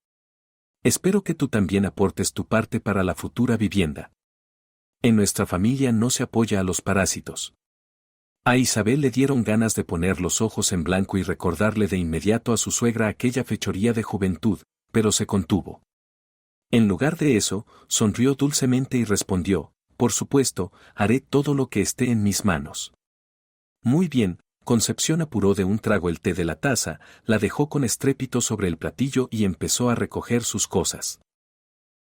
«Espero que tú también aportes tu parte para la futura vivienda. En nuestra familia no se apoya a los parásitos». A Isabel le dieron ganas de poner los ojos en blanco y recordarle de inmediato a su suegra aquella fechoría de juventud, pero se contuvo. En lugar de eso, sonrió dulcemente y respondió, «Por supuesto, haré todo lo que esté en mis manos». «Muy bien». Concepción apuró de un trago el té de la taza, la dejó con estrépito sobre el platillo y empezó a recoger sus cosas.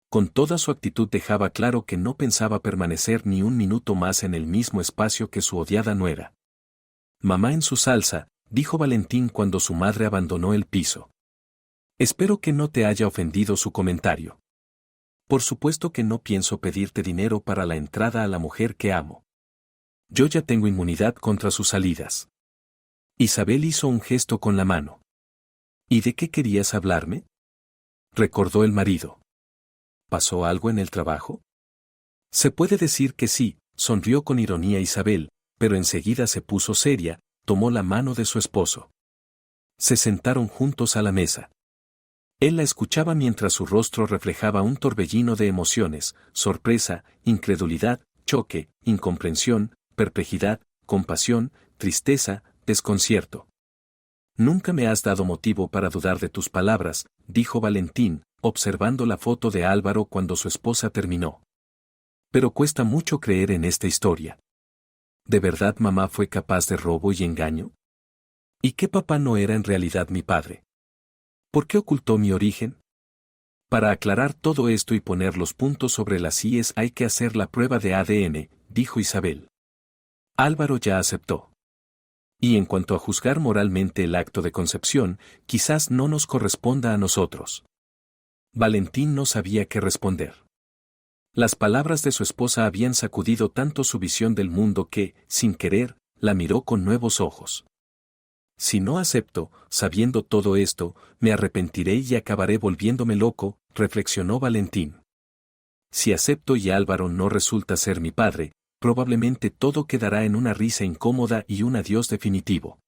Con toda su actitud dejaba claro que no pensaba permanecer ni un minuto más en el mismo espacio que su odiada nuera. «Mamá en su salsa», dijo Valentín cuando su madre abandonó el piso. «Espero que no te haya ofendido su comentario. Por supuesto que no pienso pedirte dinero para la entrada a la mujer que amo. Yo ya tengo inmunidad contra sus salidas». Isabel hizo un gesto con la mano. «¿Y de qué querías hablarme?», recordó el marido. «¿Pasó algo en el trabajo?». «Se puede decir que sí», sonrió con ironía Isabel, pero enseguida se puso seria, tomó la mano de su esposo. Se sentaron juntos a la mesa. Él la escuchaba mientras su rostro reflejaba un torbellino de emociones: sorpresa, incredulidad, choque, incomprensión, perplejidad, compasión, tristeza, desconcierto. «Nunca me has dado motivo para dudar de tus palabras», dijo Valentín, observando la foto de Álvaro cuando su esposa terminó. «Pero cuesta mucho creer en esta historia. ¿De verdad mamá fue capaz de robo y engaño? ¿Y qué papá no era en realidad mi padre? ¿Por qué ocultó mi origen?». «Para aclarar todo esto y poner los puntos sobre las íes hay que hacer la prueba de ADN», dijo Isabel. Álvaro ya aceptó. «Y en cuanto a juzgar moralmente el acto de concepción, quizás no nos corresponda a nosotros». Valentín no sabía qué responder. Las palabras de su esposa habían sacudido tanto su visión del mundo que, sin querer, la miró con nuevos ojos. «Si no acepto, sabiendo todo esto, me arrepentiré y acabaré volviéndome loco», reflexionó Valentín. «Si acepto y Álvaro no resulta ser mi padre, probablemente todo quedará en una risa incómoda y un adiós definitivo.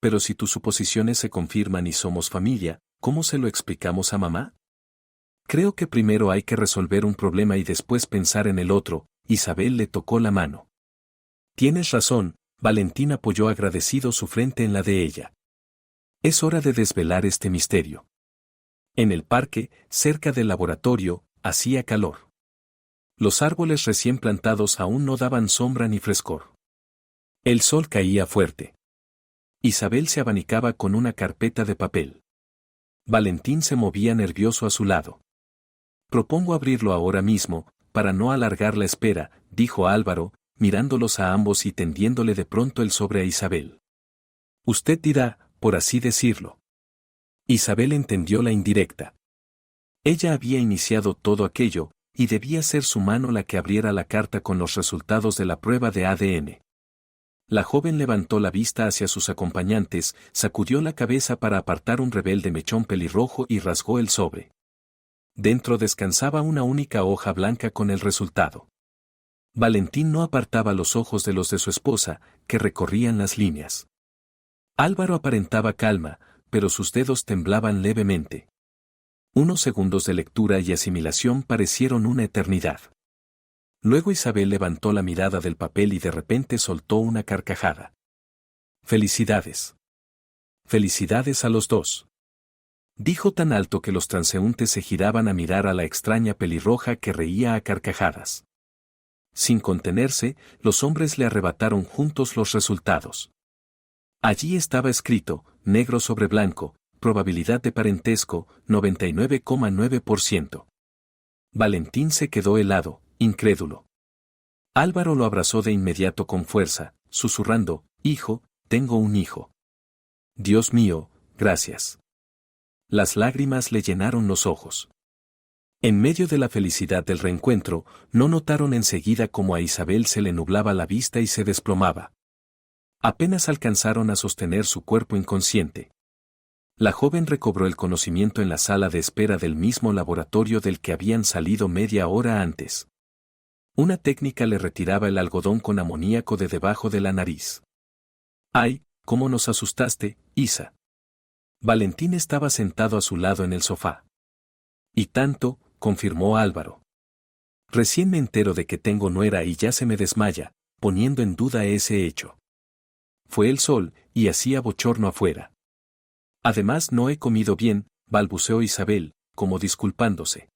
Pero si tus suposiciones se confirman y somos familia, ¿cómo se lo explicamos a mamá?». «Creo que primero hay que resolver un problema y después pensar en el otro», Isabel le tocó la mano. «Tienes razón», Valentín apoyó agradecido su frente en la de ella. «Es hora de desvelar este misterio». En el parque, cerca del laboratorio, hacía calor. Los árboles recién plantados aún no daban sombra ni frescor. El sol caía fuerte. Isabel se abanicaba con una carpeta de papel. Valentín se movía nervioso a su lado. «Propongo abrirlo ahora mismo, para no alargar la espera», dijo Álvaro, mirándolos a ambos y tendiéndole de pronto el sobre a Isabel. «Usted dirá, por así decirlo». Isabel entendió la indirecta. Ella había iniciado todo aquello, y debía ser su mano la que abriera la carta con los resultados de la prueba de ADN. La joven levantó la vista hacia sus acompañantes, sacudió la cabeza para apartar un rebelde mechón pelirrojo y rasgó el sobre. Dentro descansaba una única hoja blanca con el resultado. Valentín no apartaba los ojos de los de su esposa, que recorrían las líneas. Álvaro aparentaba calma, pero sus dedos temblaban levemente. Unos segundos de lectura y asimilación parecieron una eternidad. Luego Isabel levantó la mirada del papel y de repente soltó una carcajada. «Felicidades. Felicidades a los dos», dijo tan alto que los transeúntes se giraban a mirar a la extraña pelirroja que reía a carcajadas. Sin contenerse, los hombres le arrebataron juntos los resultados. Allí estaba escrito, negro sobre blanco, probabilidad de parentesco, 99,9%. Valentín se quedó helado, incrédulo. Álvaro lo abrazó de inmediato con fuerza, susurrando, «Hijo, tengo un hijo». «Dios mío, gracias». Las lágrimas le llenaron los ojos. En medio de la felicidad del reencuentro, no notaron enseguida cómo a Isabel se le nublaba la vista y se desplomaba. Apenas alcanzaron a sostener su cuerpo inconsciente. La joven recobró el conocimiento en la sala de espera del mismo laboratorio del que habían salido media hora antes. Una técnica le retiraba el algodón con amoníaco de debajo de la nariz. «Ay, cómo nos asustaste, Isa». Valentín estaba sentado a su lado en el sofá. «Y tanto», confirmó Álvaro. «Recién me entero de que tengo nuera y ya se me desmaya, poniendo en duda ese hecho. Fue el sol, y hacía bochorno afuera. Además no he comido bien», balbuceó Isabel, como disculpándose.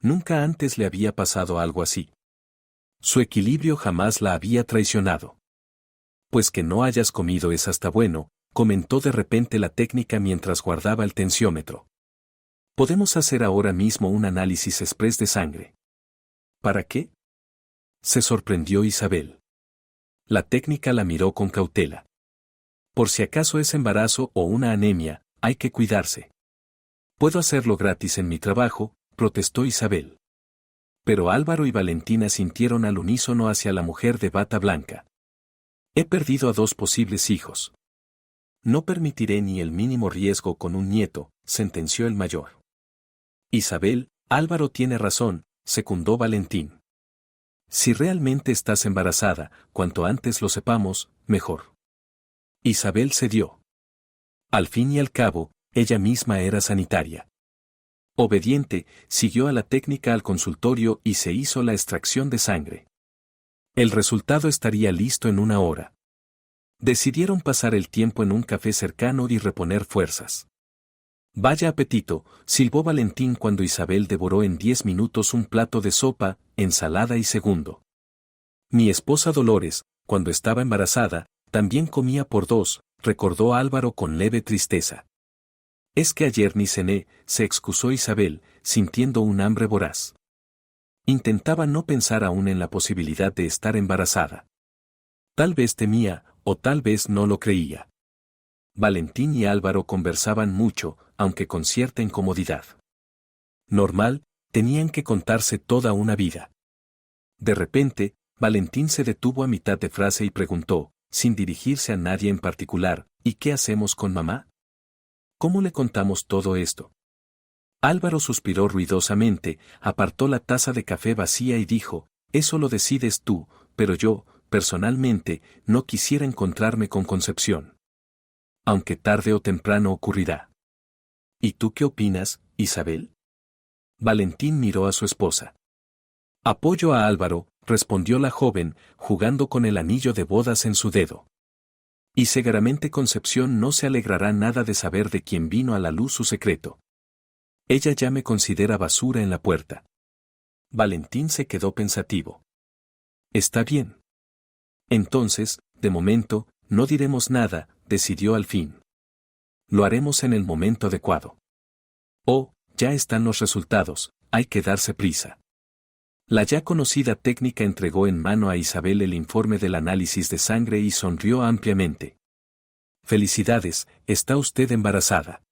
Nunca antes le había pasado algo así. Su equilibrio jamás la había traicionado. «Pues que no hayas comido es hasta bueno», comentó de repente la técnica mientras guardaba el tensiómetro. «Podemos hacer ahora mismo un análisis exprés de sangre». «¿Para qué?», se sorprendió Isabel. La técnica la miró con cautela. «Por si acaso es embarazo o una anemia, hay que cuidarse». «Puedo hacerlo gratis en mi trabajo», protestó Isabel. Pero Álvaro y Valentina sintieron al unísono hacia la mujer de bata blanca. «He perdido a 2 posibles hijos. No permitiré ni el mínimo riesgo con un nieto», sentenció el mayor. «Isabel, Álvaro tiene razón», secundó Valentín. «Si realmente estás embarazada, cuanto antes lo sepamos, mejor». Isabel cedió. Al fin y al cabo, ella misma era sanitaria. Obediente, siguió a la técnica al consultorio y se hizo la extracción de sangre. El resultado estaría listo en 1 hora. Decidieron pasar el tiempo en un café cercano y reponer fuerzas. «Vaya apetito», silbó Valentín cuando Isabel devoró en 10 minutos un plato de sopa, ensalada y segundo. «Mi esposa Dolores, cuando estaba embarazada, también comía por 2», recordó Álvaro con leve tristeza. «Es que ayer ni cené», se excusó Isabel, sintiendo un hambre voraz. Intentaba no pensar aún en la posibilidad de estar embarazada. Tal vez temía, o tal vez no lo creía. Valentín y Álvaro conversaban mucho, aunque con cierta incomodidad. Normal, tenían que contarse toda una vida. De repente, Valentín se detuvo a mitad de frase y preguntó, sin dirigirse a nadie en particular, «¿Y qué hacemos con mamá? ¿Cómo le contamos todo esto?». Álvaro suspiró ruidosamente, apartó la taza de café vacía y dijo, «Eso lo decides tú, pero yo, personalmente, no quisiera encontrarme con Concepción. Aunque tarde o temprano ocurrirá». «¿Y tú qué opinas, Isabel?». Valentín miró a su esposa. «Apoyo a Álvaro», respondió la joven, jugando con el anillo de bodas en su dedo. «Y seguramente Concepción no se alegrará nada de saber de quién vino a la luz su secreto. Ella ya me considera basura en la puerta». Valentín se quedó pensativo. «Está bien. Entonces, de momento, no diremos nada», decidió al fin. «Lo haremos en el momento adecuado». «Oh, ya están los resultados, hay que darse prisa». La ya conocida técnica entregó en mano a Isabel el informe del análisis de sangre y sonrió ampliamente. «Felicidades, está usted embarazada.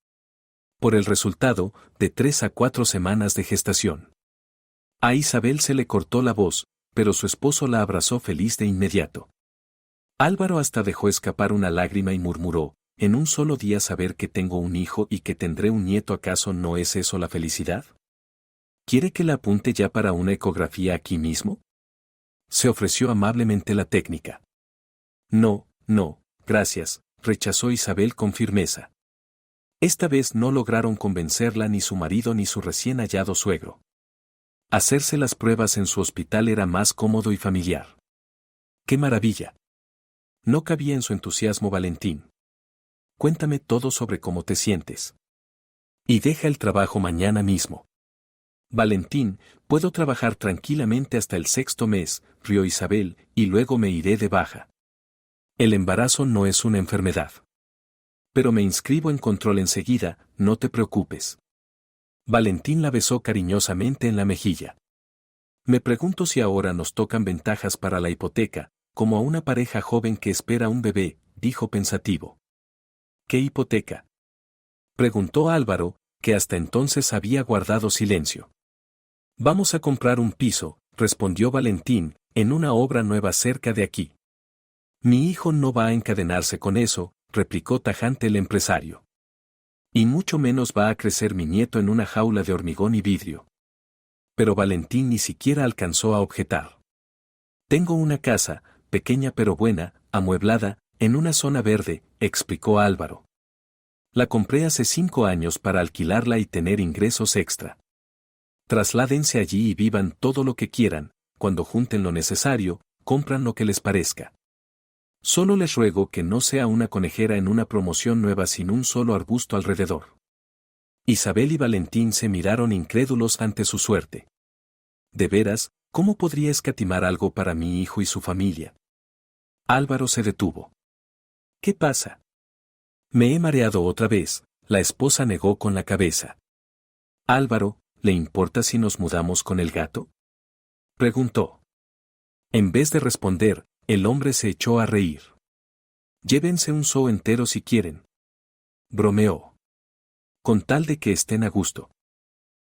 Por el resultado, de 3 a 4 semanas de gestación». A Isabel se le cortó la voz, pero su esposo la abrazó feliz de inmediato. Álvaro hasta dejó escapar una lágrima y murmuró, en un solo día saber que tengo un hijo y que tendré un nieto, ¿acaso no es eso la felicidad? ¿Quiere que la apunte ya para una ecografía aquí mismo? Se ofreció amablemente la técnica. No, no, gracias, rechazó Isabel con firmeza. Esta vez no lograron convencerla ni su marido ni su recién hallado suegro. Hacerse las pruebas en su hospital era más cómodo y familiar. ¡Qué maravilla! No cabía en su entusiasmo Valentín. Cuéntame todo sobre cómo te sientes. Y deja el trabajo mañana mismo. Valentín, puedo trabajar tranquilamente hasta el 6º mes, rió Isabel, y luego me iré de baja. El embarazo no es una enfermedad. Pero me inscribo en control enseguida, no te preocupes. Valentín la besó cariñosamente en la mejilla. Me pregunto si ahora nos tocan ventajas para la hipoteca, como a una pareja joven que espera un bebé, dijo pensativo. ¿Qué hipoteca?, preguntó Álvaro, que hasta entonces había guardado silencio. Vamos a comprar un piso, respondió Valentín, en una obra nueva cerca de aquí. Mi hijo no va a encadenarse con eso, replicó tajante el empresario. Y mucho menos va a crecer mi nieto en una jaula de hormigón y vidrio. Pero Valentín ni siquiera alcanzó a objetar. Tengo una casa, pequeña pero buena, amueblada, en una zona verde, explicó Álvaro. La compré hace 5 años para alquilarla y tener ingresos extra. Trasládense allí y vivan todo lo que quieran, cuando junten lo necesario, compran lo que les parezca. Solo les ruego que no sea una conejera en una promoción nueva sin un solo arbusto alrededor. Isabel y Valentín se miraron incrédulos ante su suerte. De veras, ¿cómo podría escatimar algo para mi hijo y su familia? Álvaro se detuvo. ¿Qué pasa? Me he mareado otra vez, la esposa negó con la cabeza. Álvaro, ¿le importa si nos mudamos con el gato?, preguntó. En vez de responder, el hombre se echó a reír. Llévense un zoo entero si quieren. Bromeó. Con tal de que estén a gusto.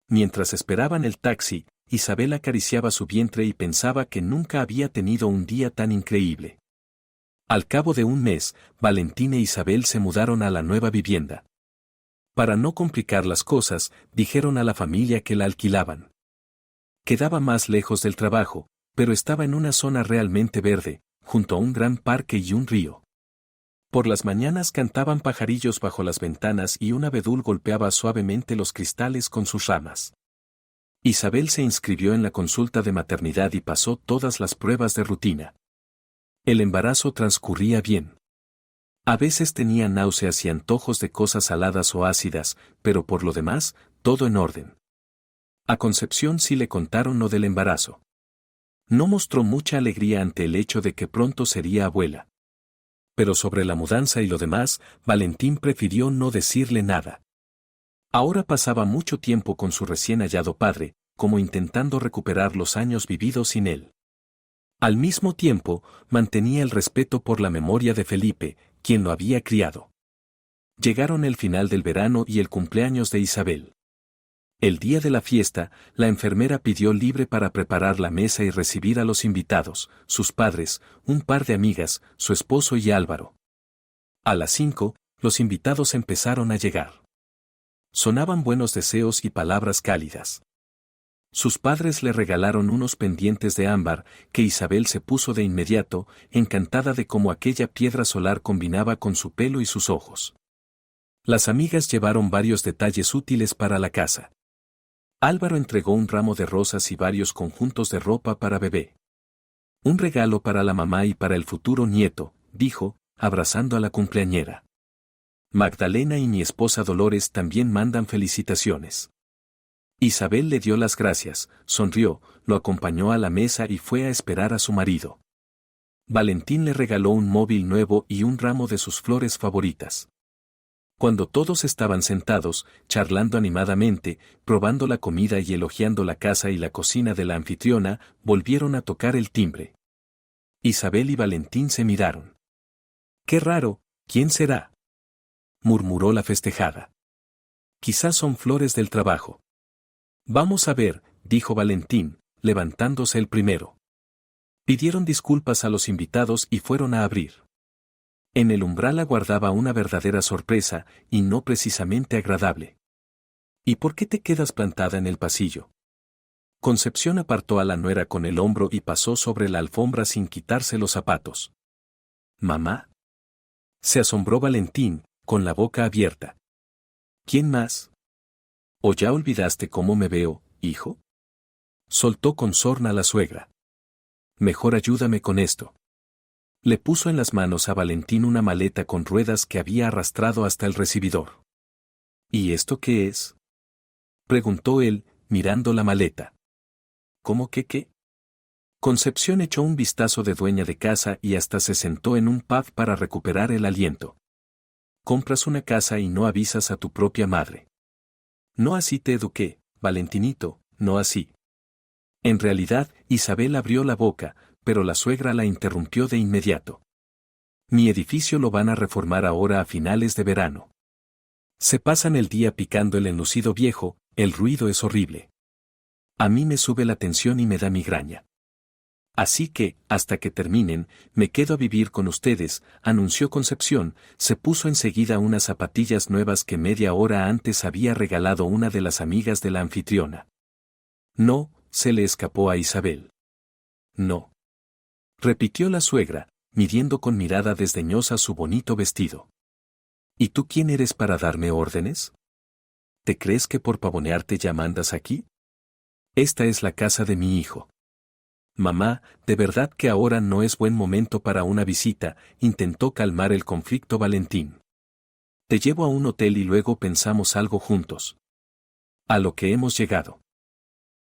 Mientras esperaban el taxi, Isabel acariciaba su vientre y pensaba que nunca había tenido un día tan increíble. Al cabo de un mes, Valentín e Isabel se mudaron a la nueva vivienda. Para no complicar las cosas, dijeron a la familia que la alquilaban. Quedaba más lejos del trabajo, pero estaba en una zona realmente verde, junto a un gran parque y un río. Por las mañanas cantaban pajarillos bajo las ventanas y un abedul golpeaba suavemente los cristales con sus ramas. Isabel se inscribió en la consulta de maternidad y pasó todas las pruebas de rutina. El embarazo transcurría bien. A veces tenía náuseas y antojos de cosas saladas o ácidas, pero por lo demás, todo en orden. A Concepción sí le contaron lo del embarazo. No mostró mucha alegría ante el hecho de que pronto sería abuela. Pero sobre la mudanza y lo demás, Valentín prefirió no decirle nada. Ahora pasaba mucho tiempo con su recién hallado padre, como intentando recuperar los años vividos sin él. Al mismo tiempo, mantenía el respeto por la memoria de Felipe, quien lo había criado. Llegaron el final del verano y el cumpleaños de Isabel. El día de la fiesta, la enfermera pidió libre para preparar la mesa y recibir a los invitados, sus padres, un par de amigas, su esposo y Álvaro. A las 5, los invitados empezaron a llegar. Sonaban buenos deseos y palabras cálidas. Sus padres le regalaron unos pendientes de ámbar, que Isabel se puso de inmediato, encantada de cómo aquella piedra solar combinaba con su pelo y sus ojos. Las amigas llevaron varios detalles útiles para la casa. Álvaro entregó un ramo de rosas y varios conjuntos de ropa para bebé. Un regalo para la mamá y para el futuro nieto, dijo, abrazando a la cumpleañera. Magdalena y mi esposa Dolores también mandan felicitaciones. Isabel le dio las gracias, sonrió, lo acompañó a la mesa y fue a esperar a su marido. Valentín le regaló un móvil nuevo y un ramo de sus flores favoritas. Cuando todos estaban sentados, charlando animadamente, probando la comida y elogiando la casa y la cocina de la anfitriona, volvieron a tocar el timbre. Isabel y Valentín se miraron. «Qué raro, ¿quién será?», murmuró la festejada. «Quizás son flores del trabajo». «Vamos a ver», dijo Valentín, levantándose el primero. Pidieron disculpas a los invitados y fueron a abrir. En el umbral aguardaba una verdadera sorpresa, y no precisamente agradable. ¿Y por qué te quedas plantada en el pasillo? Concepción apartó a la nuera con el hombro y pasó sobre la alfombra sin quitarse los zapatos. ¿Mamá? Se asombró Valentín, con la boca abierta. ¿Quién más? ¿O ya olvidaste cómo me veo, hijo? Soltó con sorna la suegra. Mejor ayúdame con esto. Le puso en las manos a Valentín una maleta con ruedas que había arrastrado hasta el recibidor. ¿Y esto qué es? Preguntó él, mirando la maleta. ¿Cómo que qué? Concepción echó un vistazo de dueña de casa y hasta se sentó en un pub para recuperar el aliento. Compras una casa y no avisas a tu propia madre. No así te eduqué, Valentinito, no así. En realidad, Isabel abrió la boca, pero la suegra la interrumpió de inmediato. Mi edificio lo van a reformar ahora a finales de verano. Se pasan el día picando el enlucido viejo, el ruido es horrible. A mí me sube la tensión y me da migraña. Así que, hasta que terminen, me quedo a vivir con ustedes, anunció Concepción, se puso enseguida unas zapatillas nuevas que media hora antes había regalado una de las amigas de la anfitriona. No, se le escapó a Isabel. No. Repitió la suegra, midiendo con mirada desdeñosa su bonito vestido. ¿Y tú quién eres para darme órdenes? ¿Te crees que por pavonearte ya mandas aquí? Esta es la casa de mi hijo. Mamá, de verdad que ahora no es buen momento para una visita, intentó calmar el conflicto Valentín. Te llevo a un hotel y luego pensamos algo juntos. A lo que hemos llegado.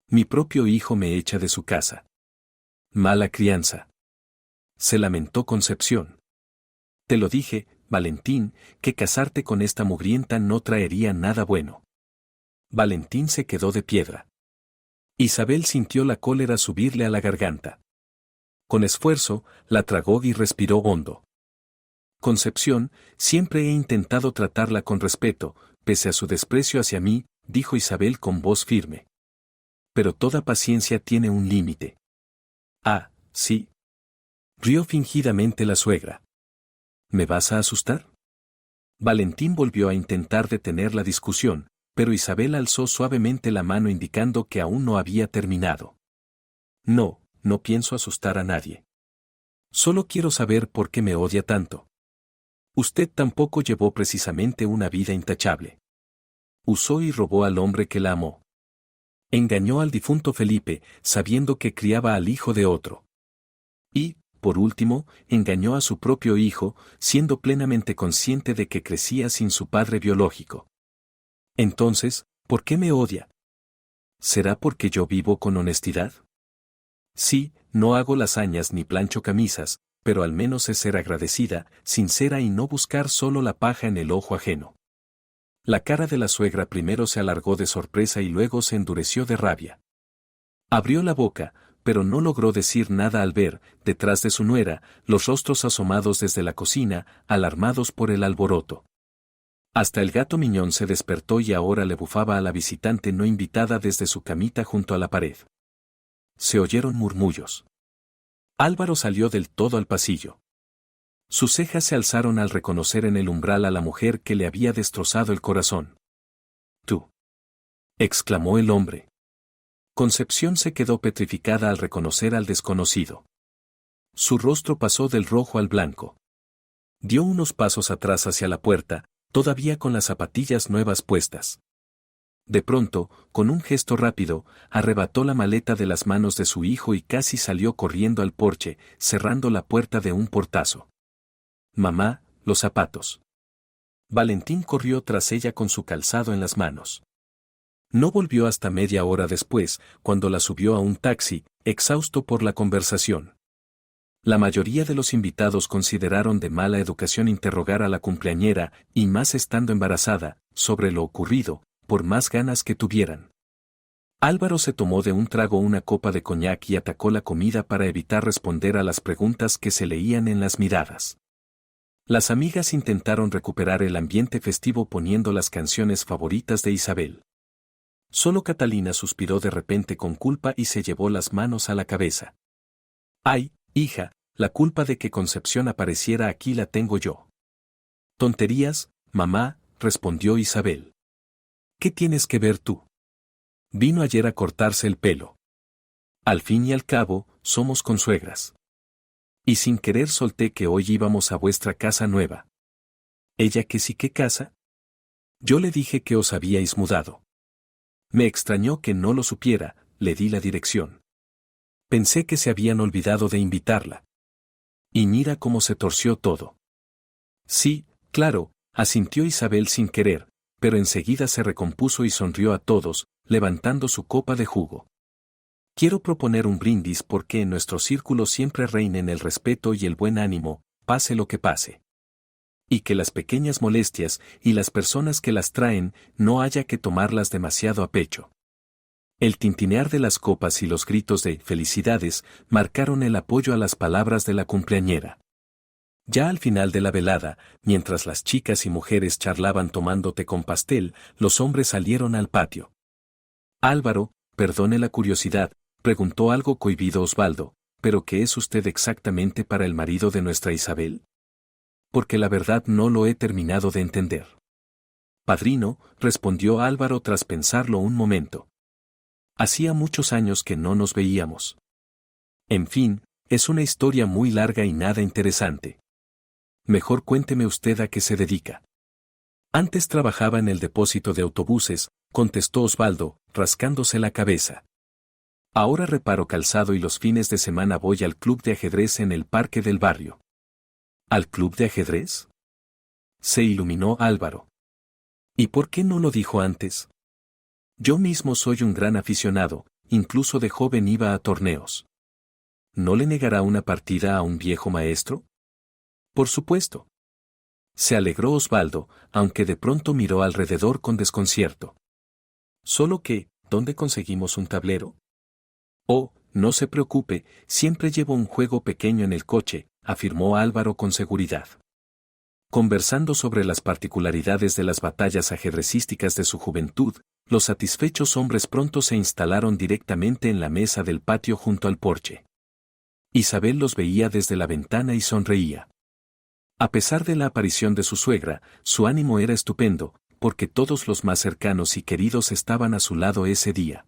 Mi propio hijo me echa de su casa. Mala crianza. Se lamentó Concepción. Te lo dije, Valentín, que casarte con esta mugrienta no traería nada bueno. Valentín se quedó de piedra. Isabel sintió la cólera subirle a la garganta. Con esfuerzo, la tragó y respiró hondo. Concepción, siempre he intentado tratarla con respeto, pese a su desprecio hacia mí, dijo Isabel con voz firme. Pero toda paciencia tiene un límite. Ah, sí. Rió fingidamente la suegra. ¿Me vas a asustar? Valentín volvió a intentar detener la discusión, pero Isabel alzó suavemente la mano indicando que aún no había terminado. No, no pienso asustar a nadie. Solo quiero saber por qué me odia tanto. Usted tampoco llevó precisamente una vida intachable. Usó y robó al hombre que la amó. Engañó al difunto Felipe, sabiendo que criaba al hijo de otro. Y, por último, engañó a su propio hijo, siendo plenamente consciente de que crecía sin su padre biológico. Entonces, ¿por qué me odia? ¿Será porque yo vivo con honestidad? Sí, no hago lasañas ni plancho camisas, pero al menos es ser agradecida, sincera y no buscar solo la paja en el ojo ajeno. La cara de la suegra primero se alargó de sorpresa y luego se endureció de rabia. Abrió la boca, pero no logró decir nada al ver, detrás de su nuera, los rostros asomados desde la cocina, alarmados por el alboroto. Hasta el gato Miñón se despertó y ahora le bufaba a la visitante no invitada desde su camita junto a la pared. Se oyeron murmullos. Álvaro salió del todo al pasillo. Sus cejas se alzaron al reconocer en el umbral a la mujer que le había destrozado el corazón. «Tú», exclamó el hombre. Concepción se quedó petrificada al reconocer al desconocido. Su rostro pasó del rojo al blanco. Dio unos pasos atrás hacia la puerta, todavía con las zapatillas nuevas puestas. De pronto, con un gesto rápido, arrebató la maleta de las manos de su hijo y casi salió corriendo al porche, cerrando la puerta de un portazo. «Mamá, los zapatos». Valentín corrió tras ella con su calzado en las manos. No volvió hasta media hora después, cuando la subió a un taxi, exhausto por la conversación. La mayoría de los invitados consideraron de mala educación interrogar a la cumpleañera, y más estando embarazada, sobre lo ocurrido, por más ganas que tuvieran. Álvaro se tomó de un trago una copa de coñac y atacó la comida para evitar responder a las preguntas que se leían en las miradas. Las amigas intentaron recuperar el ambiente festivo poniendo las canciones favoritas de Isabel. Solo Catalina suspiró de repente con culpa y se llevó las manos a la cabeza. «Ay, Hija, la culpa de que Concepción apareciera aquí la tengo yo. Tonterías, mamá, respondió Isabel. ¿Qué tienes que ver tú? Vino ayer a cortarse el pelo. Al fin y al cabo, somos consuegras. Y sin querer solté que hoy íbamos a vuestra casa nueva. ¿Ella que sí que casa? Yo le dije que os habíais mudado. Me extrañó que no lo supiera, le di la dirección. Pensé que se habían olvidado de invitarla. Y mira cómo se torció todo. Sí, claro, asintió Isabel sin querer, pero enseguida se recompuso y sonrió a todos, levantando su copa de jugo. Quiero proponer un brindis porque en nuestro círculo siempre reinen el respeto y el buen ánimo, pase lo que pase. Y que las pequeñas molestias y las personas que las traen no haya que tomarlas demasiado a pecho. El tintinear de las copas y los gritos de felicidades marcaron el apoyo a las palabras de la cumpleañera. Ya al final de la velada, mientras las chicas y mujeres charlaban tomando té con pastel, los hombres salieron al patio. Álvaro, perdone la curiosidad, preguntó algo cohibido Osvaldo, ¿pero qué es usted exactamente para el marido de nuestra Isabel? Porque la verdad no lo he terminado de entender. Padrino, respondió Álvaro tras pensarlo un momento. Hacía muchos años que no nos veíamos. En fin, es una historia muy larga y nada interesante. Mejor cuénteme usted a qué se dedica. Antes trabajaba en el depósito de autobuses, contestó Osvaldo, rascándose la cabeza. Ahora reparo calzado y los fines de semana voy al club de ajedrez en el parque del barrio. ¿Al club de ajedrez? Se iluminó Álvaro. ¿Y por qué no lo dijo antes? Yo mismo soy un gran aficionado, incluso de joven iba a torneos. ¿No le negará una partida a un viejo maestro? Por supuesto. Se alegró Osvaldo, aunque de pronto miró alrededor con desconcierto. Solo que, ¿dónde conseguimos un tablero? Oh, no se preocupe, siempre llevo un juego pequeño en el coche, afirmó Álvaro con seguridad. Conversando sobre las particularidades de las batallas ajedrecísticas de su juventud, los satisfechos hombres pronto se instalaron directamente en la mesa del patio junto al porche. Isabel los veía desde la ventana y sonreía. A pesar de la aparición de su suegra, su ánimo era estupendo, porque todos los más cercanos y queridos estaban a su lado ese día.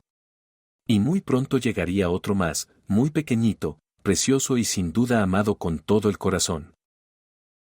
Y muy pronto llegaría otro más, muy pequeñito, precioso y sin duda amado con todo el corazón.